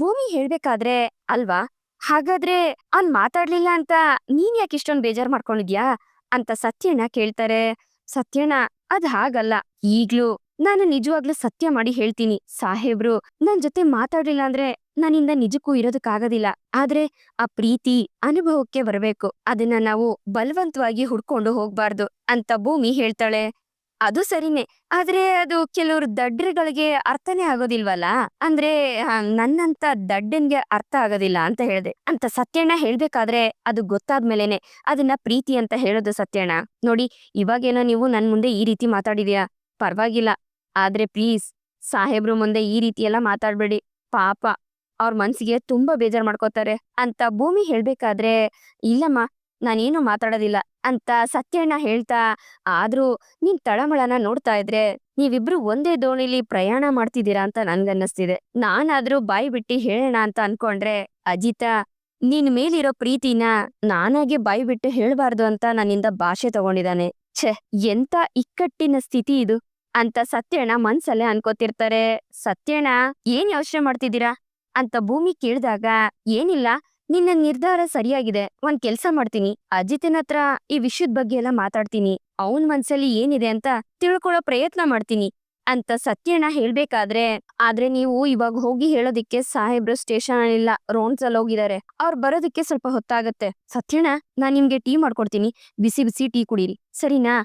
ಭೂಮಿ ಹೇಳ್ಬೇಕಾದ್ರೆ, ಅಲ್ವಾ, ಹಾಗಾದ್ರೆ ಅವ್ನ್ ಮಾತಾಡ್ಲಿಲ್ಲ ಅಂತ ನೀನ್ ಯಾಕೆ ಇಷ್ಟೊಂದ್ ಬೇಜಾರ್ ಮಾಡ್ಕೊಂಡಿದ್ಯಾ ಅಂತ ಸತ್ಯಣ್ಣ ಕೇಳ್ತಾರೆ. ಸತ್ಯಣ್ಣ, ಅದ್ ಹಾಗಲ್ಲ, ಈಗ್ಲೂ ನಾನು ನಿಜವಾಗ್ಲೂ ಸತ್ಯ ಮಾಡಿ ಹೇಳ್ತೀನಿ, ಸಾಹೇಬ್ರು ನನ್ ಜೊತೆ ಮಾತಾಡ್ಲಿಲ್ಲ ಅಂದ್ರೆ ನನ್ನಿಂದ ನಿಜಕ್ಕೂ ಇರೋದಕ್ಕಾಗೋದಿಲ್ಲ. ಆದ್ರೆ ಆ ಪ್ರೀತಿ ಅನುಭವಕ್ಕೆ ಬರಬೇಕು, ಅದನ್ನ ನಾವು ಬಲವಂತವಾಗಿ ಹುಡ್ಕೊಂಡು ಹೋಗ್ಬಾರ್ದು ಅಂತ ಭೂಮಿ ಹೇಳ್ತಾಳೆ. ಅದು ಸರಿನೇ. ಆದ್ರೆ ಅದು ಕೆಲವ್ರು ದಡ್ಡ್ರುಗಳಿಗೆ ಅರ್ಥನೇ ಆಗೋದಿಲ್ವಲ್ಲ? ಅಂದ್ರೆ ನನ್ನಂತ ದಡ್ಡನ್ಗೆ ಅರ್ಥ ಆಗೋದಿಲ್ಲ ಅಂತ ಹೇಳ್ದೆ. ಅಂತ ಸತ್ಯಣ್ಣ ಹೇಳ್ಬೇಕಾದ್ರೆ ಅದು ಗೊತ್ತಾದ್ಮೇಲೆನೆ ಅದನ್ನ ಪ್ರೀತಿ ಅಂತ ಹೇಳೋದು ಸತ್ಯಣ್ಣ. ನೋಡಿ, ಇವಾಗೇನೋ ನೀವು ನನ್ ಮುಂದೆ ಈ ರೀತಿ ಮಾತಾಡಿದ್ಯಾ, ಪರ್ವಾಗಿಲ್ಲ. ಆದ್ರೆ ಪ್ಲೀಸ್ ಸಾಹೇಬ್ರು ಮುಂದೆ ಈ ರೀತಿ ಎಲ್ಲ ಮಾತಾಡ್ಬೇಡಿ. ಪಾಪ ಅವ್ರ ಮನ್ಸಿಗೆ ತುಂಬಾ ಬೇಜಾರ್ ಮಾಡ್ಕೋತಾರೆ ಅಂತ ಭೂಮಿ ಹೇಳ್ಬೇಕಾದ್ರೆ, ಇಲ್ಲಮ್ಮ ನಾನೇನು ಮಾತಾಡೋದಿಲ್ಲ ಅಂತ ಸತ್ಯಣ್ಣ ಹೇಳ್ತಾ, ಆದ್ರೂ ನೀನ್ ತಳಮಳನ ನೋಡ್ತಾ ಇದ್ರೆ ನೀವಿಬ್ರು ಒಂದೇ ದೋಣಿಲಿ ಪ್ರಯಾಣ ಮಾಡ್ತಿದ್ದೀರಾ ಅಂತ ನನ್ಗನ್ನಿಸ್ತಿದೆ. ನಾನಾದ್ರೂ ಬಾಯಿ ಬಿಟ್ಟು ಹೇಳೋಣ ಅಂತ ಅನ್ಕೊಂಡ್ರೆ, ಅಜಿತ ನಿನ್ ಮೇಲಿರೋ ಪ್ರೀತಿನ ನಾನಾಗೆ ಬಾಯಿ ಬಿಟ್ಟು ಹೇಳ್ಬಾರ್ದು ಅಂತ ನನ್ನಿಂದ ಭಾಷೆ ತಗೊಂಡಿದ್ದಾನೆ. ಛೆ, ಎಂತ ಇಕ್ಕಟ್ಟಿನ ಸ್ಥಿತಿ ಇದು ಅಂತ ಸತ್ಯಣ್ಣ ಮನ್ಸಲ್ಲೇ ಅನ್ಕೋತಿರ್ತಾರೆ. ಸತ್ಯಣ್ಣ, ಏನ್ ಯೋಚನೆ ಮಾಡ್ತಿದ್ದೀರಾ ಅಂತ ಭೂಮಿ ಕೇಳ್ದಾಗ, ಏನಿಲ್ಲ, ನಿನ್ನ ನಿರ್ಧಾರ ಸರಿಯಾಗಿದೆ. ಒಂದ್ ಕೆಲ್ಸ ಮಾಡ್ತೀನಿ, ಅಜಿತನ ಹತ್ರ ಈ ವಿಷಯದ ಬಗ್ಗೆ ಎಲ್ಲ ಮಾತಾಡ್ತೀನಿ. ಅವನ್ ಮನ್ಸಲ್ಲಿ ಏನಿದೆ ಅಂತ ತಿಳ್ಕೊಳ್ಳೋ ಪ್ರಯತ್ನ ಮಾಡ್ತೀನಿ ಅಂತ ಸತ್ಯಣ್ಣ ಹೇಳ್ಬೇಕಾದ್ರೆ, ಆದ್ರೆ ನೀವು ಇವಾಗ ಹೋಗಿ ಹೇಳೋದಿಕ್ಕೆ ಸಾಹೇಬ್ರು ಸ್ಟೇಷನ್ ಇಲ್ಲ, ರೌಂಡ್ಸ್ ಅಲ್ಲಿ ಹೋಗಿದ್ದಾರೆ. ಅವ್ರು ಬರೋದಿಕ್ಕೆ ಸ್ವಲ್ಪ ಹೊತ್ತಾಗತ್ತೆ. ಸತ್ಯಣ್ಣ, ನಾನ್ ನಿಮ್ಗೆ ಟೀ ಮಾಡ್ಕೊಡ್ತೀನಿ, ಬಿಸಿ ಬಿಸಿ ಟೀ ಕುಡೀರಿ, ಸರಿನಾ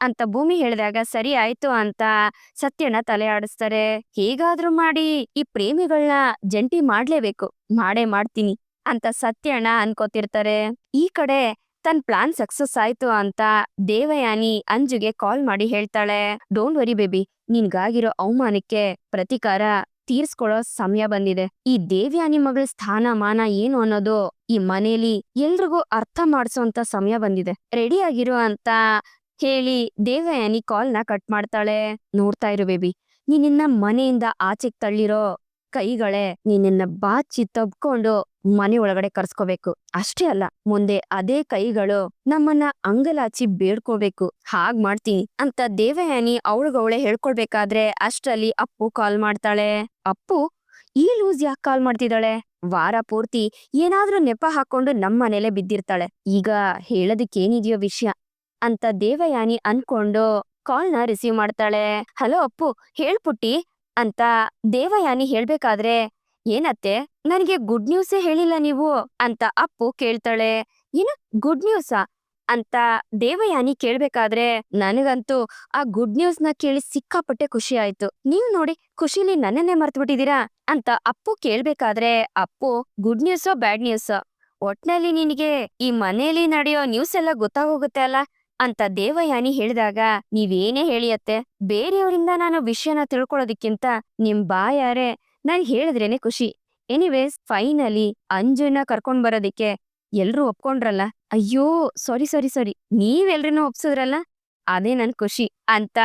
ಅಂತ ಭೂಮಿ ಹೇಳಿದಾಗ, ಸರಿ ಆಯ್ತು ಅಂತ ಸತ್ಯಣ್ಣ ತಲೆ ಆಡಿಸ್ತಾರೆ. ಹೇಗಾದ್ರೂ ಮಾಡಿ ಈ ಪ್ರೇಮಿಗಳನ್ನ ಜಂಟಿ ಮಾಡ್ಲೇಬೇಕು, ಮಾಡೇ ಮಾಡ್ತೀನಿ ಅಂತ ಸತ್ಯಣ್ಣ ಅನ್ಕೋತಿರ್ತಾರೆ. ಈ ಕಡೆ ತನ್ ಪ್ಲಾನ್ ಸಕ್ಸಸ್ ಆಯ್ತು ಅಂತ ದೇವಯಾನಿ ಅಂಜುಗೆ ಕಾಲ್ ಮಾಡಿ ಹೇಳ್ತಾಳೆ, ಡೋಂಟ್ ವರಿ ಬೇಬಿ, ನಿನ್ಗಾಗಿರೋ ಅವಮಾನಕ್ಕೆ ಪ್ರತಿಕಾರ ತೀರ್ಸ್ಕೊಳ್ಳೋ ಸಮಯ ಬಂದಿದೆ. ಈ ದೇವಯಾನಿ ಮಗಳ ಸ್ಥಾನಮಾನ ಏನು ಅನ್ನೋದು ಈ ಮನೇಲಿ ಎಲ್ರಿಗೂ ಅರ್ಥ ಮಾಡ್ಸೋಂತ ಸಮಯ ಬಂದಿದೆ. ರೆಡಿ ಆಗಿರೋ ಅಂತ ಹೇಳಿ ದೇವಯಾನಿ ಕಾಲ್ನ ಕಟ್ ಮಾಡ್ತಾಳೆ. ನೋಡ್ತಾ ಇರು ಬೇಬಿ, ನಿನ್ನ ಮನೆಯಿಂದ ಆಚೆಗ್ ತಳ್ಳಿರೋ ಕೈಗಳೇ ನಿನ್ನ ಬಾಚಿ ತಬ್ಕೊಂಡು ಮನೆ ಒಳಗಡೆ ಕರ್ಸ್ಕೋಬೇಕು. ಅಷ್ಟೇ ಅಲ್ಲ, ಮುಂದೆ ಅದೇ ಕೈಗಳು ನಮ್ಮನ್ನ ಅಂಗಲಾಚಿ ಬೇಡ್ಕೋಬೇಕು. ಹಾಗ್ ಮಾಡ್ತೀನಿ ಅಂತ ದೇವಯಾನಿ ಅವಳಿಗವಳೆ ಹೇಳ್ಕೊಳ್ಬೇಕಾದ್ರೆ ಅಷ್ಟರಲ್ಲಿ ಅಪ್ಪು ಕಾಲ್ ಮಾಡ್ತಾಳೆ. ಅಪ್ಪು ಈ ಲೂಸ್ ಯಾಕೆ ಕಾಲ್ ಮಾಡ್ತಿದ್ದಾಳೆ? ವಾರ ಪೂರ್ತಿ ಏನಾದ್ರೂ ನೆಪ ಹಾಕೊಂಡು ನಮ್ಮನೇಲೆ ಬಿದ್ದಿರ್ತಾಳೆ. ಈಗ ಹೇಳೋದಕ್ಕೇನಿದೆಯೋ ವಿಷಯ ಅಂತ ದೇವಯಾನಿ ಅನ್ಕೊಂಡು ಕಾಲ್ನ ರಿಸೀವ್ ಮಾಡ್ತಾಳೆ. ಹಲೋ ಅಪ್ಪು, ಹೇಳ್ಪುಟ್ಟಿ ಅಂತ ದೇವಯಾನಿ ಹೇಳ್ಬೇಕಾದ್ರೆ, ಏನತ್ತೆ, ನನಗೆ ಗುಡ್ ನ್ಯೂಸೇ ಹೇಳಿಲ್ಲ ನೀವು ಅಂತ ಅಪ್ಪು ಕೇಳ್ತಾಳೆ. ಏನು ಗುಡ್ ನ್ಯೂಸಾ ಅಂತ ದೇವಯಾನಿ ಕೇಳ್ಬೇಕಾದ್ರೆ, ನನಗಂತೂ ಆ ಗುಡ್ ನ್ಯೂಸ್ ನ ಕೇಳಿ ಸಿಕ್ಕಾಪಟ್ಟೆ ಖುಷಿ ಆಯ್ತು. ನೀವ್ ನೋಡಿ ಖುಷಿಲಿ ನನ್ನನ್ನೇ ಮರ್ತು ಬಿಟ್ಟಿದೀರಾ ಅಂತ ಅಪ್ಪು ಕೇಳ್ಬೇಕಾದ್ರೆ, ಅಪ್ಪು ಗುಡ್ ನ್ಯೂಸೋ ಬ್ಯಾಡ್ ನ್ಯೂಸೋ, ಒಟ್ನಲ್ಲಿ ನಿನಗೆ ಈ ಮನೇಲಿ ನಡೆಯೋ ನ್ಯೂಸ್ ಎಲ್ಲ ಗೊತ್ತಾಗೋಗುತ್ತೆ ಅಲ್ಲ ಅಂತ ದೇವಯಾನಿ ಹೇಳಿದಾಗ, ನೀವೇನೇ ಹೇಳಿಯತ್ತೆ, ಬೇರೆಯವರಿಂದ ನಾನು ವಿಷಯನ ತಿಳ್ಕೊಳ್ಳೋದಕ್ಕಿಂತ ನಿಮ್ ಬಾಯಾರೆ ನಾನ್ ಹೇಳಿದ್ರೇನೆ ಖುಷಿ. ಎನಿವೇಸ್ ಫೈನಲಿ ಅಂಜುನ ಕರ್ಕೊಂಡ್ ಬರೋದಿಕ್ಕೆ ಎಲ್ರೂ ಒಪ್ಕೊಂಡ್ರಲ್ಲ. ಅಯ್ಯೋ, ಸಾರಿ ಸಾರಿ ಸಾರಿ, ನೀವೆಲ್ರನ್ನೂ ಒಪ್ಸಿದ್ರಲ್ಲ, ಅದೇ ನನ್ ಖುಷಿ ಅಂತ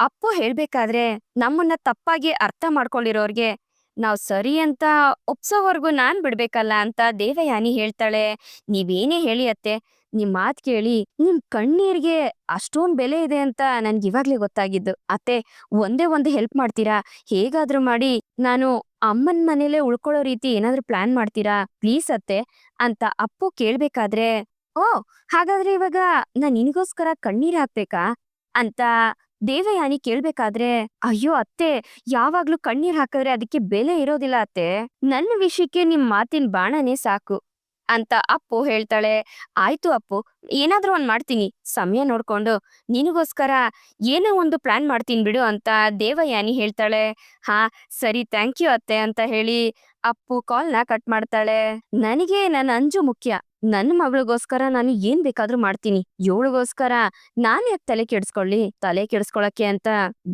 ಅಪ್ಪು ಹೇಳ್ಬೇಕಾದ್ರೆ, ನಮ್ಮನ್ನ ತಪ್ಪಾಗಿ ಅರ್ಥ ಮಾಡ್ಕೊಂಡಿರೋರ್ಗೆ ನಾವ್ ಸರಿ ಅಂತ ಒಪ್ಸೋವರ್ಗು ನಾನ್ ಬಿಡ್ಬೇಕಲ್ಲ ಅಂತ ದೇವಯಾನಿ ಹೇಳ್ತಾಳೆ. ನೀವೇನೇ ಹೇಳಿ ಅತ್ತೆ, ನಿಮ್ ಮಾತ್ ಕೇಳಿ ನಿಮ್ ಕಣ್ಣೀರ್ಗೆ ಅಷ್ಟೊಂದ್ ಬೆಲೆ ಇದೆ ಅಂತ ನನ್ಗೆ ಇವಾಗ್ಲೇ ಗೊತ್ತಾಗಿದ್ದು. ಅತ್ತೆ, ಒಂದೇ ಒಂದು ಹೆಲ್ಪ್ ಮಾಡ್ತೀರಾ? ಹೇಗಾದ್ರೂ ಮಾಡಿ ನಾನು ಅಮ್ಮನ್ ಮನೇಲೆ ಉಳ್ಕೊಳ್ಳೋ ರೀತಿ ಏನಾದ್ರೂ ಪ್ಲಾನ್ ಮಾಡ್ತೀರಾ ಪ್ಲೀಸ್ ಅತ್ತೆ ಅಂತ ಅಪ್ಪು ಕೇಳ್ಬೇಕಾದ್ರೆ, ಓ ಹಾಗಾದ್ರೆ ಇವಾಗ ನಾನ್ ನಿನಗೋಸ್ಕರ ಕಣ್ಣೀರ್ ಹಾಕ್ಬೇಕಾ ಅಂತ ದೇವಯಾನಿ ಕೇಳ್ಬೇಕಾದ್ರೆ, ಅಯ್ಯೋ ಅತ್ತೆ, ಯಾವಾಗ್ಲೂ ಕಣ್ಣೀರ್ ಹಾಕಿದ್ರೆ ಅದಕ್ಕೆ ಬೆಲೆ ಇರೋದಿಲ್ಲ ಅತ್ತೆ, ನನ್ನ ವಿಷಯಕ್ಕೆ ನಿಮ್ ಮಾತಿನ ಬಾಣನೇ ಸಾಕು ಅಂತ ಅಪ್ಪು ಹೇಳ್ತಾಳೆ. ಆಯ್ತು ಅಪ್ಪು, ಏನಾದ್ರೂ ಒಂದ್ ಮಾಡ್ತೀನಿ, ಸಮಯ ನೋಡ್ಕೊಂಡು ನಿನಗೋಸ್ಕರ ಏನೋ ಒಂದು ಪ್ಲಾನ್ ಮಾಡ್ತೀನಿ ಬಿಡು ಅಂತ ದೇವಯಾನಿ ಹೇಳ್ತಾಳೆ. ಹಾ ಸರಿ, ಥ್ಯಾಂಕ್ ಯು ಅತ್ತೆ ಅಂತ ಹೇಳಿ ಅಪ್ಪು ಕಾಲ್ನ ಕಟ್ ಮಾಡ್ತಾಳೆ. ನನಗೆ ನನ್ನ ಅಂಜು ಮುಖ್ಯ. ನನ್ನ ಮಗಳಿಗೋಸ್ಕರ ನಾನು ಏನ್ ಬೇಕಾದ್ರೂ ಮಾಡ್ತೀನಿ. ಇವಳಿಗೋಸ್ಕರ ನಾನ್ ಯಾಕೆ ತಲೆ ಕೆಡ್ಸ್ಕೊಳ್ಳಿ? ತಲೆ ಕೆಡ್ಸ್ಕೊಳಕ್ಕೆ ಅಂತ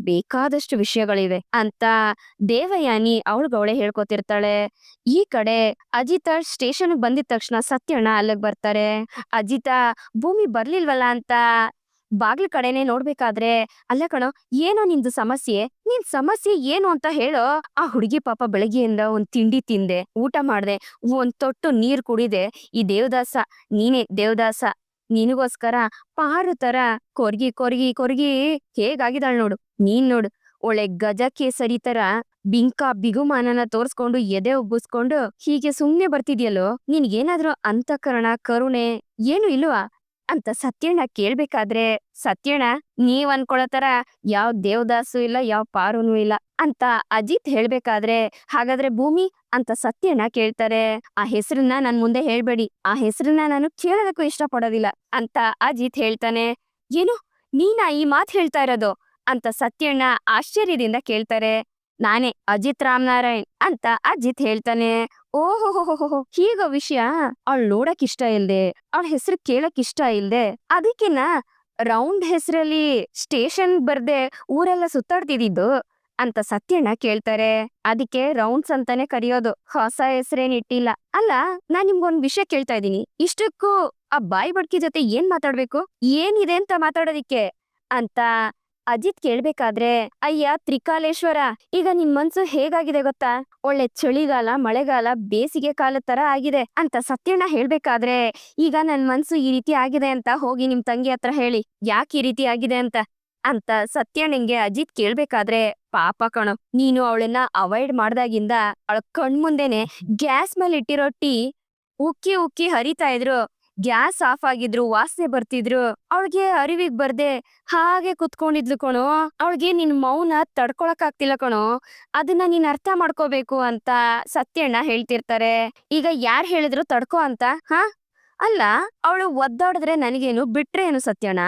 ಬೇಕಾದಷ್ಟು ವಿಷಯಗಳಿವೆ ಅಂತ ದೇವಯಾನಿ ಅವಳಿಗವಳೆ ಹೇಳ್ಕೊತಿರ್ತಾಳೆ. ಈ ಕಡೆ ಅಜಿತ ಸ್ಟೇಷನ್ ಬಂದಿದ ತಕ್ಷಣ ಸತ್ಯಣ್ಣ ಅಲ್ಲಿಗ್ ಬರ್ತಾರೆ. ಅಜಿತ ಭೂಮಿ ಬರ್ಲಿಲ್ವಲ್ಲ ಅಂತ ಬಾಗ್ಲ ಕಡೆನೆ ನೋಡ್ಬೇಕಾದ್ರೆ, ಅಲ್ಲ ಕಣೋ, ಏನೋ ನಿಂದು ಸಮಸ್ಯೆ, ನಿನ್ ಸಮಸ್ಯೆ ಏನು ಅಂತ ಹೇಳೋ. ಆ ಹುಡುಗಿ ಪಾಪ ಬೆಳಗ್ಗೆಯಿಂದ ಒಂದ್ ತಿಂಡಿ ತಿಂದೆ, ಊಟ ಮಾಡ್ದೆ, ಒಂದ್ ತೊಟ್ಟು ನೀರ್ ಕುಡಿದೆ. ಈ ದೇವದಾಸ, ನೀನೇ ದೇವದಾಸ, ನಿನಗೋಸ್ಕರ ಪಾರು ತರ ಕೊರ್ಗಿ ಕೊರ್ಗಿ ಕೊರ್ಗಿ ಹೇಗಾಗಿದಾಳ್ ನೋಡು. ನೀನ್ ನೋಡು, ಒಳ್ಳೆ ಗಜ ಕೇಸರಿ ತರ ಬಿಗುಮಾನನ ತೋರ್ಸ್ಕೊಂಡು ಎದೆ ಉಬ್ಬಿಸ್ಕೊಂಡು ಹೀಗೆ ಸುಮ್ನೆ ಬರ್ತಿದ್ಯಲ್ಲೋ, ನಿನ್ಗೇನಾದ್ರೂ ಅಂತಃಕರಣ ಕರುಣೆ ಏನು ಇಲ್ವಾ ಅಂತ ಸತ್ಯಣ್ಣ ಕೇಳ್ಬೇಕಾದ್ರೆ, ಸತ್ಯಣ್ಣ ನೀವ್ ಅನ್ಕೊಳೋ ತರ ಯಾವ ದೇವದಾಸು ಇಲ್ಲ, ಯಾವ ಪಾರುನೂ ಇಲ್ಲ ಅಂತ ಅಜಿತ್ ಹೇಳ್ಬೇಕಾದ್ರೆ, ಹಾಗಾದ್ರೆ ಭೂಮಿ ಅಂತ ಸತ್ಯಣ್ಣ ಕೇಳ್ತಾರೆ. ಆ ಹೆಸರನ್ನ ನನ್ ಮುಂದೆ ಹೇಳ್ಬೇಡಿ, ಆ ಹೆಸರನ್ನ ನಾನು ಕೇಳೋದಕ್ಕೂ ಇಷ್ಟ ಪಡೋದಿಲ್ಲ ಅಂತ ಅಜಿತ್ ಹೇಳ್ತಾನೆ. ಏನು, ನೀನಾ ಈ ಮಾತ್ ಹೇಳ್ತಾ ಇರೋದು? ಅಂತ ಸತ್ಯಣ್ಣ ಆಶ್ಚರ್ಯದಿಂದ ಕೇಳ್ತಾರೆ. ನಾನೇ ಅಜಿತ್ ರಾಮನಾರಾಯಣ್ ಅಂತ ಅಜಿತ್ ಹೇಳ್ತಾನೆ. ಓಹೋಹೋಹೋ, ಹೀಗ ವಿಷಯ. ಅವಳು ನೋಡಕ್ ಇಷ್ಟ ಇಲ್ದೆ, ಅವಳ ಹೆಸರು ಕೇಳಕ್ ಇಷ್ಟ ಇಲ್ದೆ, ಅದಕ್ಕಿನ್ನ ರೌಂಡ್ ಹೆಸರಲ್ಲಿ ಸ್ಟೇಷನ್ ಬರ್ದೆ ಊರೆಲ್ಲ ಸುತ್ತಾಡ್ತಿದ್ದು ಅಂತ ಸತ್ಯಣ್ಣ ಕೇಳ್ತಾರೆ. ಅದಕ್ಕೆ ರೌಂಡ್ಸ್ ಅಂತಾನೆ ಕರೆಯೋದು, ಹೊಸ ಹೆಸರೇನ್ ಇಟ್ಟಿಲ್ಲ. ಅಲ್ಲ, ನಾನ್ ನಿಮ್ಗೊಂದ್ ವಿಷಯ ಕೇಳ್ತಾ ಇದೀನಿ. ಇಷ್ಟಕ್ಕೂ ಆ ಬಾಯಿ ಬಡ್ಕಿ ಜೊತೆ ಏನ್ ಮಾತಾಡ್ಬೇಕು, ಏನಿದೆ ಅಂತ ಮಾತಾಡೋದಿಕ್ಕೆ ಅಂತ ಅಜಿತ್ ಕೇಳ್ಬೇಕಾದ್ರೆ, ಅಯ್ಯ ತ್ರಿಕಾಲೇಶ್ವರ, ಈಗ ನಿನ್ ಮನ್ಸು ಹೇಗಾಗಿದೆ ಗೊತ್ತಾ? ಒಳ್ಳೆ ಚಳಿಗಾಲ, ಮಳೆಗಾಲ, ಬೇಸಿಗೆ ಕಾಲದ ತರ ಆಗಿದೆ ಅಂತ ಸತ್ಯಣ್ಣ ಹೇಳ್ಬೇಕಾದ್ರೆ, ಈಗ ನನ್ ಮನ್ಸು ಈ ರೀತಿ ಆಗಿದೆ ಅಂತ ಹೋಗಿ ನಿಮ್ ತಂಗಿ ಹತ್ರ ಹೇಳಿ, ಯಾಕೆ ಈ ರೀತಿ ಆಗಿದೆ ಅಂತ ಸತ್ಯಣ್ಣಂಗೆ ಅಜಿತ್ ಕೇಳ್ಬೇಕಾದ್ರೆ, ಪಾಪ ಕಣೋ, ನೀನು ಅವಳನ್ನ ಅವಾಯ್ಡ್ ಮಾಡ್ದಾಗಿಂದ ಅವಳ ಕಣ್ಮುಂದೆನೆ ಗ್ಯಾಸ್ ಮೇಲೆ ಇಟ್ಟಿರೋ ಟೀ ಉಕ್ಕಿ ಉಕ್ಕಿ ಹರಿತಾ ಇದ್ರು, ಗ್ಯಾಸ್ ಆಫ್ ಆಗಿದ್ರು, ವಾಸನೆ ಬರ್ತಿದ್ರು, ಅವಳಿಗೆ ಅರಿವಿಗ್ ಬರ್ದೆ ಹಾಗೆ ಕುತ್ಕೊಂಡಿದ್ಲು ಕಣೋ. ಅವಳಿಗೆ ನಿನ್ ಮೌನ ತಡ್ಕೊಳಕ್ ಆಗ್ತಿಲ್ಲ ಕಣೋ, ಅದನ್ನ ನೀನ್ ಅರ್ಥ ಮಾಡ್ಕೋಬೇಕು ಅಂತ ಸತ್ಯಣ್ಣ ಹೇಳ್ತಿರ್ತಾರೆ. ಈಗ ಯಾರ್ ಹೇಳಿದ್ರು ತಡ್ಕೋ ಅಂತ? ಹಾ, ಅಲ್ಲ, ಅವಳು ಒದ್ದಾಡಿದ್ರೆ ನನಗೇನು, ಬಿಟ್ರೆ ಏನು ಸತ್ಯಣ್ಣ?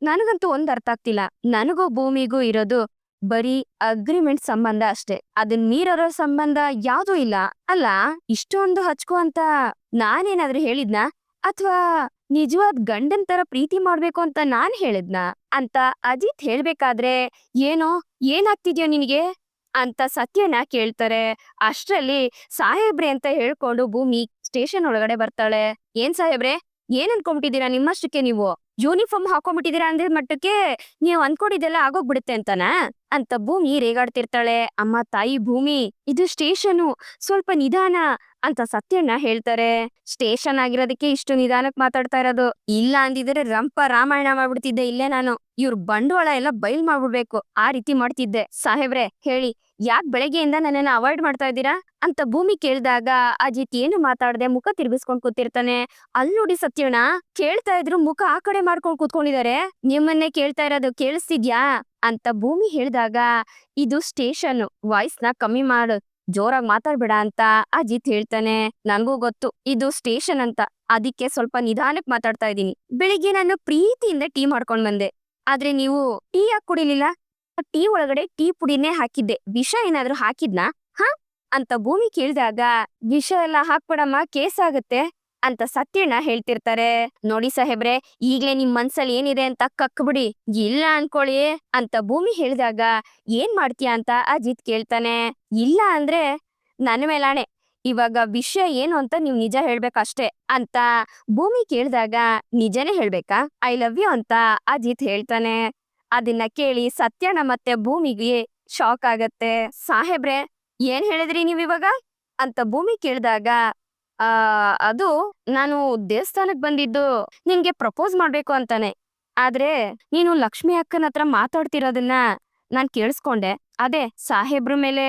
ನನಗಂತೂ ಒಂದ್ ಅರ್ಥ ಆಗ್ತಿಲ್ಲ. ನನಗೂ ಭೂಮಿಗೂ ಇರೋದು ಬರೀ ಅಗ್ರಿಮೆಂಟ್ ಸಂಬಂಧ ಅಷ್ಟೇ, ಅದನ್ ಮೀರೋ ಸಂಬಂಧ ಯಾವ್ದೂ ಇಲ್ಲ. ಅಲ್ಲ, ಇಷ್ಟೊಂದು ಹಚ್ಕೋ ಅಂತ ನಾನೇನಾದ್ರೂ ಹೇಳಿದ್ನಾ? ಅಥವಾ ನಿಜವಾದ್ ಗಂಡನ್ ತರ ಪ್ರೀತಿ ಮಾಡ್ಬೇಕು ಅಂತ ನಾನ್ ಹೇಳಿದ್ನಾ ಅಂತ ಅಜಿತ್ ಹೇಳ್ಬೇಕಾದ್ರೆ, ಏನೋ ಏನಾಗ್ತಿದ್ಯೋ ನಿನಗೆ ಅಂತ ಸತ್ಯಣ್ಣ ಕೇಳ್ತಾರೆ. ಅಷ್ಟ್ರಲ್ಲಿ ಸಾಹೇಬ್ರೆ ಅಂತ ಹೇಳ್ಕೊಂಡು ಭೂಮಿ ಸ್ಟೇಷನ್ ಒಳಗಡೆ ಬರ್ತಾಳೆ. ಏನ್ ಸಾಹೇಬ್ರೆ, ಏನ್ ಅನ್ಕೊಂಬಿಟ್ಟಿದೀರಾ? ನಿಮ್ಮಷ್ಟಕ್ಕೆ ನೀವು ಯೂನಿಫಾರ್ಮ್ ಹಾಕೊಂಡ್ಬಿಟ್ಟಿದೀರಾ ಅಂದ್ರೆ ಮಟ್ಟಕ್ಕೆ ನೀವ್ ಅನ್ಕೊಂಡಿದ್ದೆಲ್ಲ ಆಗೋಗ್ಬಿಡುತ್ತೆ ಅಂತನಾ ಅಂತ ಭೂಮಿ ರೇಗಾಡ್ತಿರ್ತಾಳೆ. ಅಮ್ಮ ತಾಯಿ ಭೂಮಿ, ಇದು ಸ್ಟೇಷನು, ಸ್ವಲ್ಪ ನಿಧಾನ ಅಂತ ಸತ್ಯಣ್ಣ ಹೇಳ್ತಾರೆ. ಸ್ಟೇಷನ್ ಆಗಿರೋದಕ್ಕೆ ಇಷ್ಟು ನಿಧಾನಕ್ ಮಾತಾಡ್ತಾ ಇರೋದು, ಇಲ್ಲ ಅಂದಿದ್ರೆ ರಂಪ ರಾಮಾಯಣ ಮಾಡ್ಬಿಡ್ತಿದ್ದೆ ಇಲ್ಲೇ ನಾನು. ಇವ್ರ ಬಂಡವಾಳ ಎಲ್ಲ ಬಯಲ್ ಮಾಡ್ಬಿಡ್ಬೇಕು, ಆ ರೀತಿ ಮಾಡ್ತಿದ್ದೆ. ಸಾಹೇಬ್ರೆ ಹೇಳಿ, ಯಾಕ್ ಬೆಳಗ್ಗೆಯಿಂದ ನನ್ನನ್ನ ಅವಾಯ್ಡ್ ಮಾಡ್ತಾ ಇದ್ದೀರಾ ಅಂತ ಭೂಮಿ ಕೇಳಿದಾಗ ಅಜಿತ್ ಏನು ಮಾತಾಡದೆ ಮುಖ ತಿರ್ಗಿಸ್ಕೊಂಡ್ ಕೂತಿರ್ತಾನೆ. ಅಲ್ ನೋಡಿ ಸತ್ಯಣ್ಣ, ಕೇಳ್ತಾ ಇದ್ರು ಮುಖ ಆ ಕಡೆ ಮಾಡ್ಕೊಂಡ್ ಕೂತ್ಕೊಂಡಿದ್ದಾರೆ, ನಿಮ್ಮನ್ನೇ ಕೇಳ್ತಾ ಇರೋದು, ಕೇಳಿಸ್ತಿದ್ಯಾ ಅಂತ ಭೂಮಿ ಹೇಳಿದಾಗ, ಇದು ಸ್ಟೇಷನ್, ವಾಯ್ಸ್ ನ ಕಮ್ಮಿ ಮಾಡು, ಜೋರಾಗಿ ಮಾತಾಡ್ಬೇಡ ಅಂತ ಅಜಿತ್ ಹೇಳ್ತಾನೆ. ನನ್ಗೂ ಗೊತ್ತು ಇದು ಸ್ಟೇಷನ್ ಅಂತ, ಅದಕ್ಕೆ ಸ್ವಲ್ಪ ನಿಧಾನಕ್ ಮಾತಾಡ್ತಾ ಇದ್ದೀನಿ. ಬೆಳಿಗ್ಗೆ ನಾನು ಪ್ರೀತಿಯಿಂದ ಟೀ ಮಾಡ್ಕೊಂಡ್ ಬಂದೆ, ಆದ್ರೆ ನೀವು ಟೀ ಯಾಕೆ ಕುಡಿಲಿಲ್ಲ? ಟೀ ಒಳಗಡೆ ಟೀ ಪುಡಿನೇ ಹಾಕಿದ್ದೆ, ವಿಷ ಏನಾದ್ರೂ ಹಾಕಿದ್ನಾ ಹ ಅಂತ ಭೂಮಿ ಕೇಳಿದಾಗ, ವಿಷ ಎಲ್ಲ ಹಾಕ್ಬಿಡಮ್ಮ, ಕೇಸ್ ಆಗತ್ತೆ ಅಂತ ಸತ್ಯಣ್ಣ ಹೇಳ್ತಿರ್ತಾರೆ. ನೋಡಿ ಸಾಹೇಬ್ರೆ, ಈಗ್ಲೇ ನಿಮ್ ಮನ್ಸಲ್ಲಿ ಏನಿದೆ ಅಂತ ಕಕ್ಬಿಡಿ, ಇಲ್ಲ ಅನ್ಕೊಳ್ಳಿ ಅಂತ ಭೂಮಿ ಹೇಳಿದಾಗ, ಏನ್ ಮಾಡ್ತೀಯ ಅಂತ ಅಜಿತ್ ಕೇಳ್ತಾನೆ. ಇಲ್ಲ ಅಂದ್ರೆ ನನ್ನ ಮೇಲಾಣೆ, ಇವಾಗ ವಿಷಯ ಏನು ಅಂತ ನೀವ್ ನಿಜ ಹೇಳ್ಬೇಕಷ್ಟೇ ಅಂತ ಭೂಮಿ ಕೇಳಿದಾಗ, ನಿಜನೇ ಹೇಳ್ಬೇಕಾ? ಐ ಲವ್ ಯು ಅಂತ ಅಜಿತ್ ಹೇಳ್ತಾನೆ. ಅದನ್ನ ಕೇಳಿ ಸತ್ಯಣ್ಣ ಮತ್ತೆ ಭೂಮಿಗೆ ಶಾಕ್ ಆಗತ್ತೆ. ಸಾಹೇಬ್ರೆ, ಏನ್ ಹೇಳಿದ್ರಿ ನೀವ್ ಇವಾಗ ಅಂತ ಭೂಮಿ ಕೇಳಿದಾಗ, ಆ ಅದು ನಾನು ದೇವಸ್ಥಾನಕ್ ಬಂದಿದ್ದು ನಿನ್ಗೆ ಪ್ರಪೋಸ್ ಮಾಡ್ಬೇಕು ಅಂತಾನೆ, ಆದ್ರೆ ನೀನು ಲಕ್ಷ್ಮಿ ಅಕ್ಕನ ಹತ್ರ ಮಾತಾಡ್ತಿರೋದನ್ನ ನಾನ್ ಕೇಳಿಸ್ಕೊಂಡೆ. ಅದೇ ಸಾಹೇಬ್ರ ಮೇಲೆ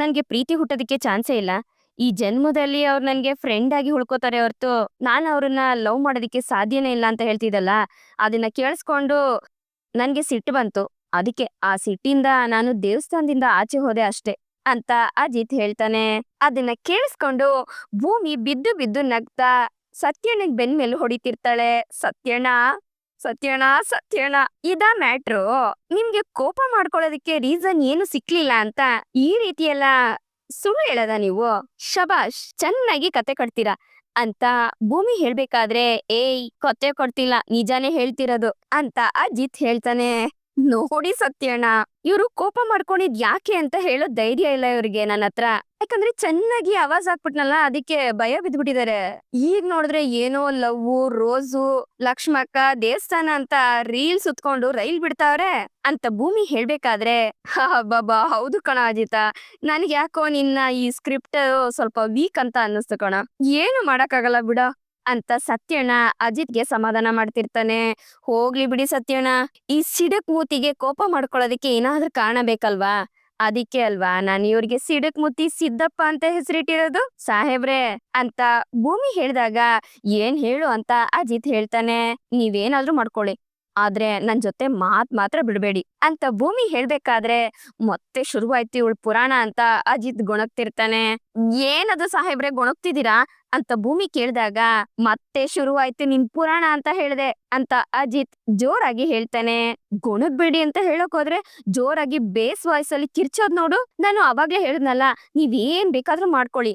ನನ್ಗೆ ಪ್ರೀತಿ ಹುಟ್ಟೋದಕ್ಕೆ ಚಾನ್ಸೇ ಇಲ್ಲ. ಈ ಜನ್ಮದಲ್ಲಿ ಅವ್ರು ನನ್ಗೆ ಫ್ರೆಂಡ್ ಆಗಿ ಉಳ್ಕೋತಾರೆ ಹೊರ್ತು ನಾನು ಅವ್ರನ್ನ ಲವ್ ಮಾಡೋದಕ್ಕೆ ಸಾಧ್ಯನೇ ಇಲ್ಲ ಅಂತ ಹೇಳ್ತಿದ್ದಲ್ಲ, ಅದನ್ನ ಕೇಳಿಸ್ಕೊಂಡು ನನ್ಗೆ ಸಿಟ್ಟು ಬಂತು. ಅದಕ್ಕೆ ಆ ಸಿಟ್ಟಿಂದ ನಾನು ದೇವಸ್ಥಾನದಿಂದ ಆಚೆ ಹೋದೆ ಅಷ್ಟೇ ಅಂತ ಅಜಿತ್ ಹೇಳ್ತಾನೆ. ಅದನ್ನ ಕೇಳಿಸ್ಕೊಂಡು ಭೂಮಿ ಬಿದ್ದು ಬಿದ್ದು ನಗ್ತಾ ಸತ್ಯಣ್ಣಗ್ ಬೆನ್ ಮೇಲೆ ಹೊಡಿತಿರ್ತಾಳೆ. ಸತ್ಯಣ್ಣ, ಸತ್ಯಣ್ಣ, ಸತ್ಯಣ್ಣ, ಇದಾ ಮ್ಯಾಟ್ರು? ನಿಮ್ಗೆ ಕೋಪ ಮಾಡ್ಕೊಳ್ಳೋದಕ್ಕೆ ರೀಸನ್ ಏನು ಸಿಕ್ಲಿಲ್ಲ ಅಂತ ಈ ರೀತಿ ಎಲ್ಲ ಸುಳ್ಳು ಹೇಳದ ನೀವು? ಶಬಾಷ್, ಚೆನ್ನಾಗಿ ಕತೆ ಕಟ್ತೀರಾ ಅಂತ ಭೂಮಿ ಹೇಳ್ಬೇಕಾದ್ರೆ, ಏಯ್ ಕತೆ ಕೊಡ್ತಿಲ್ಲ, ನಿಜಾನೇ ಹೇಳ್ತಿರೋದು ಅಂತ ಅಜಿತ್ ಹೇಳ್ತಾನೆ. ನೋಡಿ ಸತ್ಯಣ್ಣ, ಇವ್ರು ಕೋಪ ಮಾಡ್ಕೊಂಡಿದ್ ಯಾಕೆ ಅಂತ ಹೇಳೋ ಧೈರ್ಯ ಇಲ್ಲ ಇವ್ರಿಗೆ ನನ್ನ ಹತ್ರ, ಯಾಕಂದ್ರೆ ಚೆನ್ನಾಗಿ ಆವಾಜ್ ಹಾಕ್ಬಿಟ್ನಲ್ಲ, ಅದಕ್ಕೆ ಭಯ ಬಿದ್ಬಿಟ್ಟಿದ್ದಾರೆ. ಈಗ ನೋಡಿದ್ರೆ ಏನೋ ಲವ್, ರೋಸು, ಲಕ್ಷ್ಮಕ್ಕ, ದೇವಸ್ಥಾನ ಅಂತ ರೀಲ್ ಸುತ್ಕೊಂಡು ರೈಲ್ ಬಿಡ್ತಾವ್ರೆ ಅಂತ ಭೂಮಿ ಹೇಳ್ಬೇಕಾದ್ರೆ, ಬಾಬಾ ಹೌದು ಕಣ ಅಜಿತ, ನನ್ಗೆ ಯಾಕೋ ನಿನ್ನ ಈ ಸ್ಕ್ರಿಪ್ಟ್ ಸ್ವಲ್ಪ ವೀಕ್ ಅಂತ ಅನ್ನಿಸ್ತು ಕಣ, ಏನು ಮಾಡಕ್ಕಾಗಲ್ಲ ಬಿಡ ಅಂತ ಸತ್ಯಣ್ಣ ಅಜಿತ್ಗೆ ಸಮಾಧಾನ ಮಾಡ್ತಿರ್ತಾನೆ. ಹೋಗ್ಲಿ ಬಿಡಿ ಸತ್ಯಣ್ಣ, ಈ ಸಿಡಕ್ ಮೂತಿಗೆ ಕೋಪ ಮಾಡ್ಕೊಳ್ಳೋದಕ್ಕೆ ಏನಾದ್ರೂ ಕಾರಣ ಬೇಕಲ್ವಾ? ಅದಕ್ಕೆ ಅಲ್ವಾ ನಾನು ಇವ್ರಿಗೆ ಸಿಡಕ್ ಮುತ್ತಿ ಸಿದ್ದಪ್ಪ ಅಂತ ಹೆಸರಿಟ್ಟಿರೋದು ಸಾಹೇಬ್ರೆ ಅಂತ ಭೂಮಿ ಹೇಳಿದಾಗ, ಏನ್ ಹೇಳು ಅಂತ ಅಜಿತ್ ಹೇಳ್ತಾನೆ. ನೀವೇನಾದ್ರೂ ಮಾಡ್ಕೊಳ್ಳಿ, ಆದ್ರೆ ನನ್ ಜೊತೆ ಮಾತ್ರ ಬಿಡ್ಬೇಡಿ ಅಂತ ಭೂಮಿ ಹೇಳ್ಬೇಕಾದ್ರೆ ಮತ್ತೆ ಶುರುವಾಯ್ತು ಇವಳು ಪುರಾಣ ಅಂತ ಅಜಿತ್ ಗೊಣಗ್ತಿರ್ತಾನೆ. ಏನದು ಸಾಹೇಬ್ರೆ ಗೊಣಗ್ತಿದ್ದೀರಾ ಅಂತ ಭೂಮಿ ಕೇಳಿದಾಗ ಮತ್ತೆ ಶುರುವಾಯ್ತು ನಿನ್ ಪುರಾಣ ಅಂತ ಹೇಳ್ದೆ ಅಂತ ಅಜಿತ್ ಜೋರಾಗಿ ಹೇಳ್ತಾನೆ. ಗೊಣಗ್ಬೇಡಿ ಅಂತ ಹೇಳಕ್ ಹೋದ್ರೆ ಜೋರಾಗಿ ಬೇಸ್ ವಾಯ್ಸ್ ಅಲ್ಲಿ ಕಿರ್ಚೋದ್ ನೋಡು. ನಾನು ಅವಾಗ್ಲೇ ಹೇಳಿದ್ನಲ್ಲ, ನೀವೇನ್ ಬೇಕಾದ್ರೂ ಮಾಡ್ಕೊಳ್ಳಿ,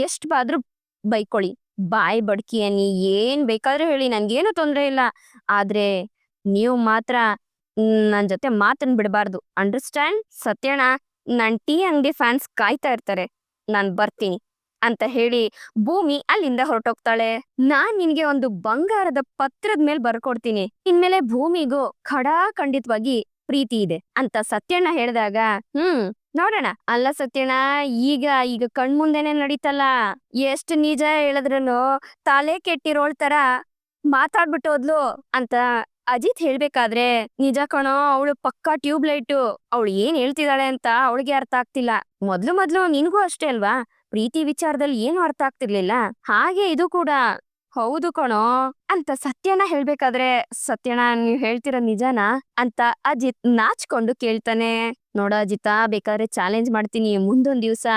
ಎಷ್ಟ್ ಬಾದ್ರೂ ಬೈಕೊಳ್ಳಿ, ಬಾಯ್ ಬಡ್ಕಿ ಅನ್ನಿ, ಏನ್ ಬೇಕಾದ್ರೂ ಹೇಳಿ, ನನ್ಗೇನು ತೊಂದ್ರೆ ಇಲ್ಲ. ಆದ್ರೆ ನೀವು ಮಾತ್ರ ನನ್ ಜೊತೆ ಮಾತನ್ ಬಿಡಬಾರ್ದು, ಅಂಡರ್ಸ್ಟ್ಯಾಂಡ್? ಸತ್ಯಣ್ಣ, ನನ್ ಟೀ ಅಂಗಡಿ ಫ್ಯಾನ್ಸ್ ಕಾಯ್ತಾ ಇರ್ತಾರೆ, ನಾನ್ ಬರ್ತೀನಿ ಅಂತ ಹೇಳಿ ಭೂಮಿ ಅಲ್ಲಿಂದ ಹೊರಟೋಗ್ತಾಳೆ. ನಾನ್ ನಿನ್ಗೆ ಒಂದು ಬಂಗಾರದ ಪತ್ರದ ಮೇಲ್ ಬರ್ಕೊಡ್ತೀನಿ, ಇನ್ಮೇಲೆ ಭೂಮಿಗೂ ಖಡಾಖಂಡಿತವಾಗಿ ಪ್ರೀತಿ ಇದೆ ಅಂತ ಸತ್ಯಣ್ಣ ಹೇಳಿದಾಗ ನೋಡೋಣ. ಅಲ್ಲ ಸತ್ಯಣ್ಣ, ಈಗ ಈಗ ಕಣ್ಮುಂದೆನೆ ನಡೀತಲ್ಲ, ಎಷ್ಟ್ ನಿಜ ಹೇಳಿದ್ರುನು ತಲೆ ಕೆಟ್ಟಿರೋಳ್ ತರ ಮಾತಾಡ್ಬಿಟ್ಟು ಹೋದ್ಲು ಅಂತ ಅಜಿತ್ ಹೇಳ್ಬೇಕಾದ್ರೆ, ನಿಜ ಕಣೋ, ಅವಳು ಪಕ್ಕಾ ಟ್ಯೂಬ್ ಲೈಟು, ಅವಳು ಏನ್ ಹೇಳ್ತಿದ್ದಾಳೆ ಅಂತ ಅವಳಿಗೆ ಅರ್ಥ ಆಗ್ತಿಲ್ಲ. ಮೊದ್ಲು ನಿನ್ಗೂ ಅಷ್ಟೇ ಅಲ್ವಾ, ಪ್ರೀತಿ ವಿಚಾರದಲ್ಲಿ ಏನು ಅರ್ಥ ಆಗ್ತಿರ್ಲಿಲ್ಲ, ಹಾಗೆ ಇದು ಕೂಡ. ಹೌದು ಕಣೋ ಅಂತ ಸತ್ಯಣ್ಣ ಹೇಳ್ಬೇಕಾದ್ರೆ, ಸತ್ಯಣ್ಣ ನೀವ್ ಹೇಳ್ತಿರೋ ನಿಜನಾ ಅಂತ ಅಜಿತ್ ನಾಚ್ಕೊಂಡು ಕೇಳ್ತಾನೆ. ನೋಡ ಅಜಿತಾ, ಬೇಕಾದ್ರೆ ಚಾಲೆಂಜ್ ಮಾಡ್ತೀನಿ, ಮುಂದೊಂದ್ ದಿವ್ಸ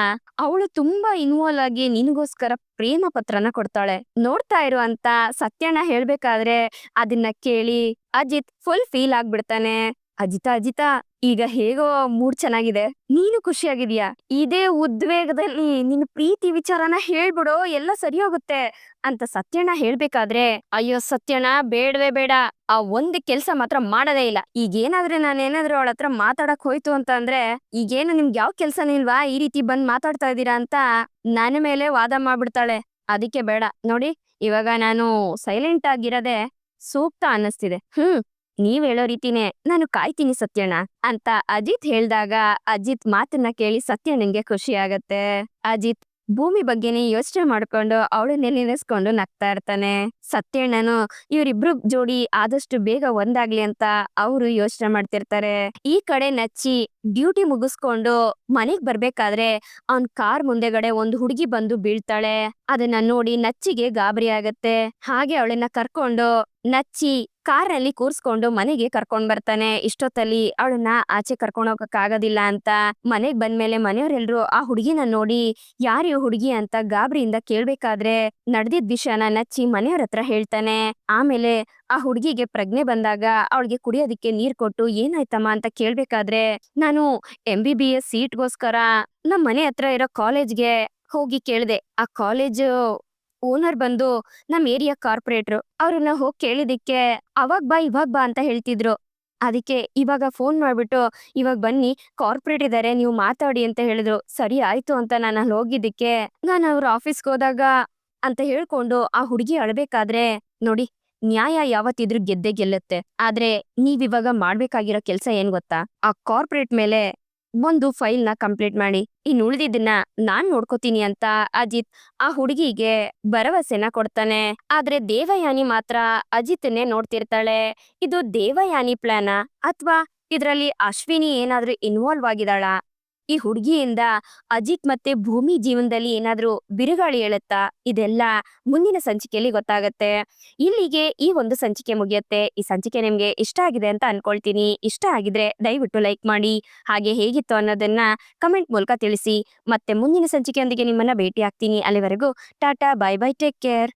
ಅವಳು ತುಂಬಾ ಇನ್ವಾಲ್ವ್ ಆಗಿ ನಿನಗೋಸ್ಕರ ಪ್ರೇಮ ಪತ್ರನ ಕೊಡ್ತಾಳೆ, ನೋಡ್ತಾ ಇರು ಅಂತ ಸತ್ಯಣ್ಣ ಹೇಳ್ಬೇಕಾದ್ರೆ ಅದನ್ನ ಕೇಳಿ ಅಜಿತ್ ಫುಲ್ ಫೀಲ್ ಆಗ್ಬಿಡ್ತಾನೆ. ಅಜಿತಾ, ಈಗ ಹೇಗೋ ಮೂಡ್ ಚೆನ್ನಾಗಿದೆ, ನೀನು ಖುಷಿಯಾಗಿದ್ಯಾ, ಇದೇ ಉದ್ವೇಗದಲ್ಲಿ ನಿನ್ ಪ್ರೀತಿ ವಿಚಾರನ ಹೇಳ್ಬಿಡೋ, ಎಲ್ಲ ಸರಿ ಹೋಗುತ್ತೆ ಅಂತ ಸತ್ಯಣ್ಣ ಹೇಳ್ಬೇಕಾದ್ರೆ, ಅಯ್ಯೋ ಸತ್ಯಣ್ಣ, ಬೇಡವೇ ಬೇಡ, ಆ ಒಂದ್ ಕೆಲ್ಸ ಮಾತ್ರ ಮಾಡದೇ ಇಲ್ಲ. ಈಗೇನಾದ್ರೆ ನಾನೇನಾದ್ರೂ ಅವಳ ಹತ್ರ ಮಾತಾಡಕ್ ಹೋಯ್ತು ಅಂತ ಅಂದ್ರೆ, ಈಗೇನು ನಿಮ್ಗೆ ಯಾವ ಕೆಲ್ಸನೂ ಇಲ್ವಾ, ಈ ರೀತಿ ಬಂದ್ ಮಾತಾಡ್ತಾ ಇದೀರಾ ಅಂತ ನನ್ನ ಮೇಲೆ ವಾದ ಮಾಡ್ಬಿಡ್ತಾಳೆ. ಅದಕ್ಕೆ ಬೇಡ ನೋಡಿ, ಇವಾಗ ನಾನು ಸೈಲೆಂಟ್ ಆಗಿರೋದೆ ಸೂಕ್ತ ಅನ್ನಿಸ್ತಿದೆ. ನೀವ್ ಹೇಳೋ ರೀತಿನೇ ನಾನು ಕಾಯ್ತೀನಿ ಸತ್ಯಣ್ಣ ಅಂತ ಅಜಿತ್ ಹೇಳ್ದಾಗ ಅಜಿತ್ ಮಾತನ್ನ ಕೇಳಿ ಸತ್ಯಣ್ಣಂಗೆ ಖುಷಿ ಆಗತ್ತೆ. ಅಜಿತ್ ಭೂಮಿ ಬಗ್ಗೆನೇ ಯೋಚನೆ ಮಾಡ್ಕೊಂಡು ಅವಳನ್ನೇ ನೆನೆಸ್ಕೊಂಡು ನಗ್ತಾ ಇರ್ತಾನೆ. ಸತ್ಯಣ್ಣನು ಇವರಿಬ್ರು ಜೋಡಿ ಆದಷ್ಟು ಬೇಗ ಒಂದಾಗ್ಲಿ ಅಂತ ಅವರು ಯೋಚನೆ ಮಾಡ್ತಿರ್ತಾರೆ. ಈ ಕಡೆ ನಚ್ಚಿ ಡ್ಯೂಟಿ ಮುಗಿಸ್ಕೊಂಡು ಮನೆಗ್ ಬರ್ಬೇಕಾದ್ರೆ ಅವನ್ ಕಾರ್ ಮುಂದೆಗಡೆ ಒಂದು ಹುಡುಗಿ ಬಂದು ಬೀಳ್ತಾಳೆ. ಅದನ್ನ ನೋಡಿ ನಚ್ಚಿಗೆ ಗಾಬರಿ ಆಗತ್ತೆ. ಹಾಗೆ ಅವಳನ್ನ ಕರ್ಕೊಂಡು ನಚ್ಚಿ ಕಾರಲ್ಲಿ ಕೂರ್ಸ್ಕೊಂಡು ಮನೆಗೆ ಕರ್ಕೊಂಡ್ ಬರ್ತಾನೆ. ಇಷ್ಟೊತ್ತಲ್ಲಿ ಅವಳನ್ನ ಆಚೆ ಕರ್ಕೊಂಡ್ ಹೋಗಕ್ಕಾಗೋದಿಲ್ಲ ಅಂತ ಮನೆಗ್ ಬಂದ್ಮೇಲೆ ಮನೆಯವರೆಲ್ರು ಆ ಹುಡುಗಿನ ನೋಡಿ ಯಾರು ಹುಡುಗಿ ಅಂತ ಗಾಬರಿಯಿಂದ ಕೇಳ್ಬೇಕಾದ್ರೆ ನಡೆದಿದ್ ವಿಷಯನ ನಚ್ಚಿ ಮನೆಯವ್ರ ಹತ್ರ ಹೇಳ್ತಾನೆ. ಆಮೇಲೆ ಆ ಹುಡುಗಿಗೆ ಪ್ರಜ್ಞೆ ಬಂದಾಗ ಅವಳಿಗೆ ಕುಡಿಯೋದಿಕ್ಕೆ ನೀರ್ ಕೊಟ್ಟು ಏನಾಯ್ತಮ್ಮ ಅಂತ ಕೇಳ್ಬೇಕಾದ್ರೆ, ನಾನು MBBS ಸೀಟ್ಗೋಸ್ಕರ ನಮ್ ಮನೆ ಹತ್ರ ಇರೋ ಕಾಲೇಜ್ಗೆ ಹೋಗಿ ಕೇಳ್ದೆ. ಆ ಕಾಲೇಜ್ ಓನರ್ ಬಂದು ನಮ್ ಏರಿಯಾ ಕಾರ್ಪೊರೇಟ್ರು, ಅವ್ರನ್ನ ಹೋಗಿ ಕೇಳಿದಿಕ್ಕೆ ಅವಾಗ್ ಬಾ ಇವಾಗ್ ಬಾ ಅಂತ ಹೇಳ್ತಿದ್ರು. ಅದಕ್ಕೆ ಇವಾಗ ಫೋನ್ ಮಾಡ್ಬಿಟ್ಟು ಇವಾಗ ಬನ್ನಿ, ಕಾರ್ಪೊರೇಟ್ ಇದಾರೆ, ನೀವು ಮಾತಾಡಿ ಅಂತ ಹೇಳಿದ್ರು. ಸರಿ ಆಯ್ತು ಅಂತ ನಾನು ಅಲ್ಲಿ ಹೋಗಿದ್ದಕ್ಕೆ ನಾನು ಅವ್ರ ಆಫೀಸ್ಗೆ ಹೋದಾಗ ಅಂತ ಹೇಳ್ಕೊಂಡು ಆ ಹುಡುಗಿ ಅಳ್ಬೇಕಾದ್ರೆ, ನೋಡಿ ನ್ಯಾಯ ಯಾವತ್ತಿದ್ರು ಗೆದ್ದೆ ಗೆಲ್ಲುತ್ತೆ. ಆದ್ರೆ ನೀವಿವಾಗ ಮಾಡ್ಬೇಕಾಗಿರೋ ಕೆಲ್ಸ ಏನ್ ಗೊತ್ತಾ, ಆ ಕಾರ್ಪೊರೇಟ್ ಮೇಲೆ ಒಂದು ಫೈಲ್ ನ ಕಂಪ್ಲೀಟ್ ಮಾಡಿ, ಇನ್ನು ಉಳಿದಿದ್ದನ್ನ ನಾನ್ ನೋಡ್ಕೋತೀನಿ ಅಂತ ಅಜಿತ್ ಆ ಹುಡುಗಿಗೆ ಭರವಸೆನ ಕೊಡ್ತಾನೆ. ಆದ್ರೆ ದೇವಯಾನಿ ಮಾತ್ರ ಅಜಿತ್ನೇ ನೋಡ್ತಿರ್ತಾಳೆ. ಇದು ದೇವಯಾನಿ ಪ್ಲಾನಾ ಅಥವಾ ಇದ್ರಲ್ಲಿ ಅಶ್ವಿನಿ ಏನಾದ್ರೂ ಇನ್ವಾಲ್ವ್ ಆಗಿದಾಳ? ಈ ಹುಡುಗಿಯಿಂದ ಅಜಿತ್ ಮತ್ತೆ ಭೂಮಿ ಜೀವನದಲ್ಲಿ ಏನಾದ್ರೂ ಬಿರುಗಾಳಿ ಹೇಳುತ್ತಾ? ಇದೆಲ್ಲ ಮುಂದಿನ ಸಂಚಿಕೆಯಲ್ಲಿ ಗೊತ್ತಾಗತ್ತೆ. ಇಲ್ಲಿಗೆ ಈ ಒಂದು ಸಂಚಿಕೆ ಮುಗಿಯುತ್ತೆ. ಈ ಸಂಚಿಕೆ ನಿಮ್ಗೆ ಇಷ್ಟ ಆಗಿದೆ ಅಂತ ಅನ್ಕೊಳ್ತೀನಿ. ಇಷ್ಟ ಆಗಿದ್ರೆ ದಯವಿಟ್ಟು ಲೈಕ್ ಮಾಡಿ, ಹಾಗೆ ಹೇಗಿತ್ತು ಅನ್ನೋದನ್ನ ಕಮೆಂಟ್ ಮೂಲಕ ತಿಳಿಸಿ. ಮತ್ತೆ ಮುಂದಿನ ಸಂಚಿಕೆಯೊಂದಿಗೆ ನಿಮ್ಮನ್ನ ಭೇಟಿ ಆಗ್ತೀನಿ. ಅಲ್ಲಿವರೆಗೂ Tata, bye bye, take care.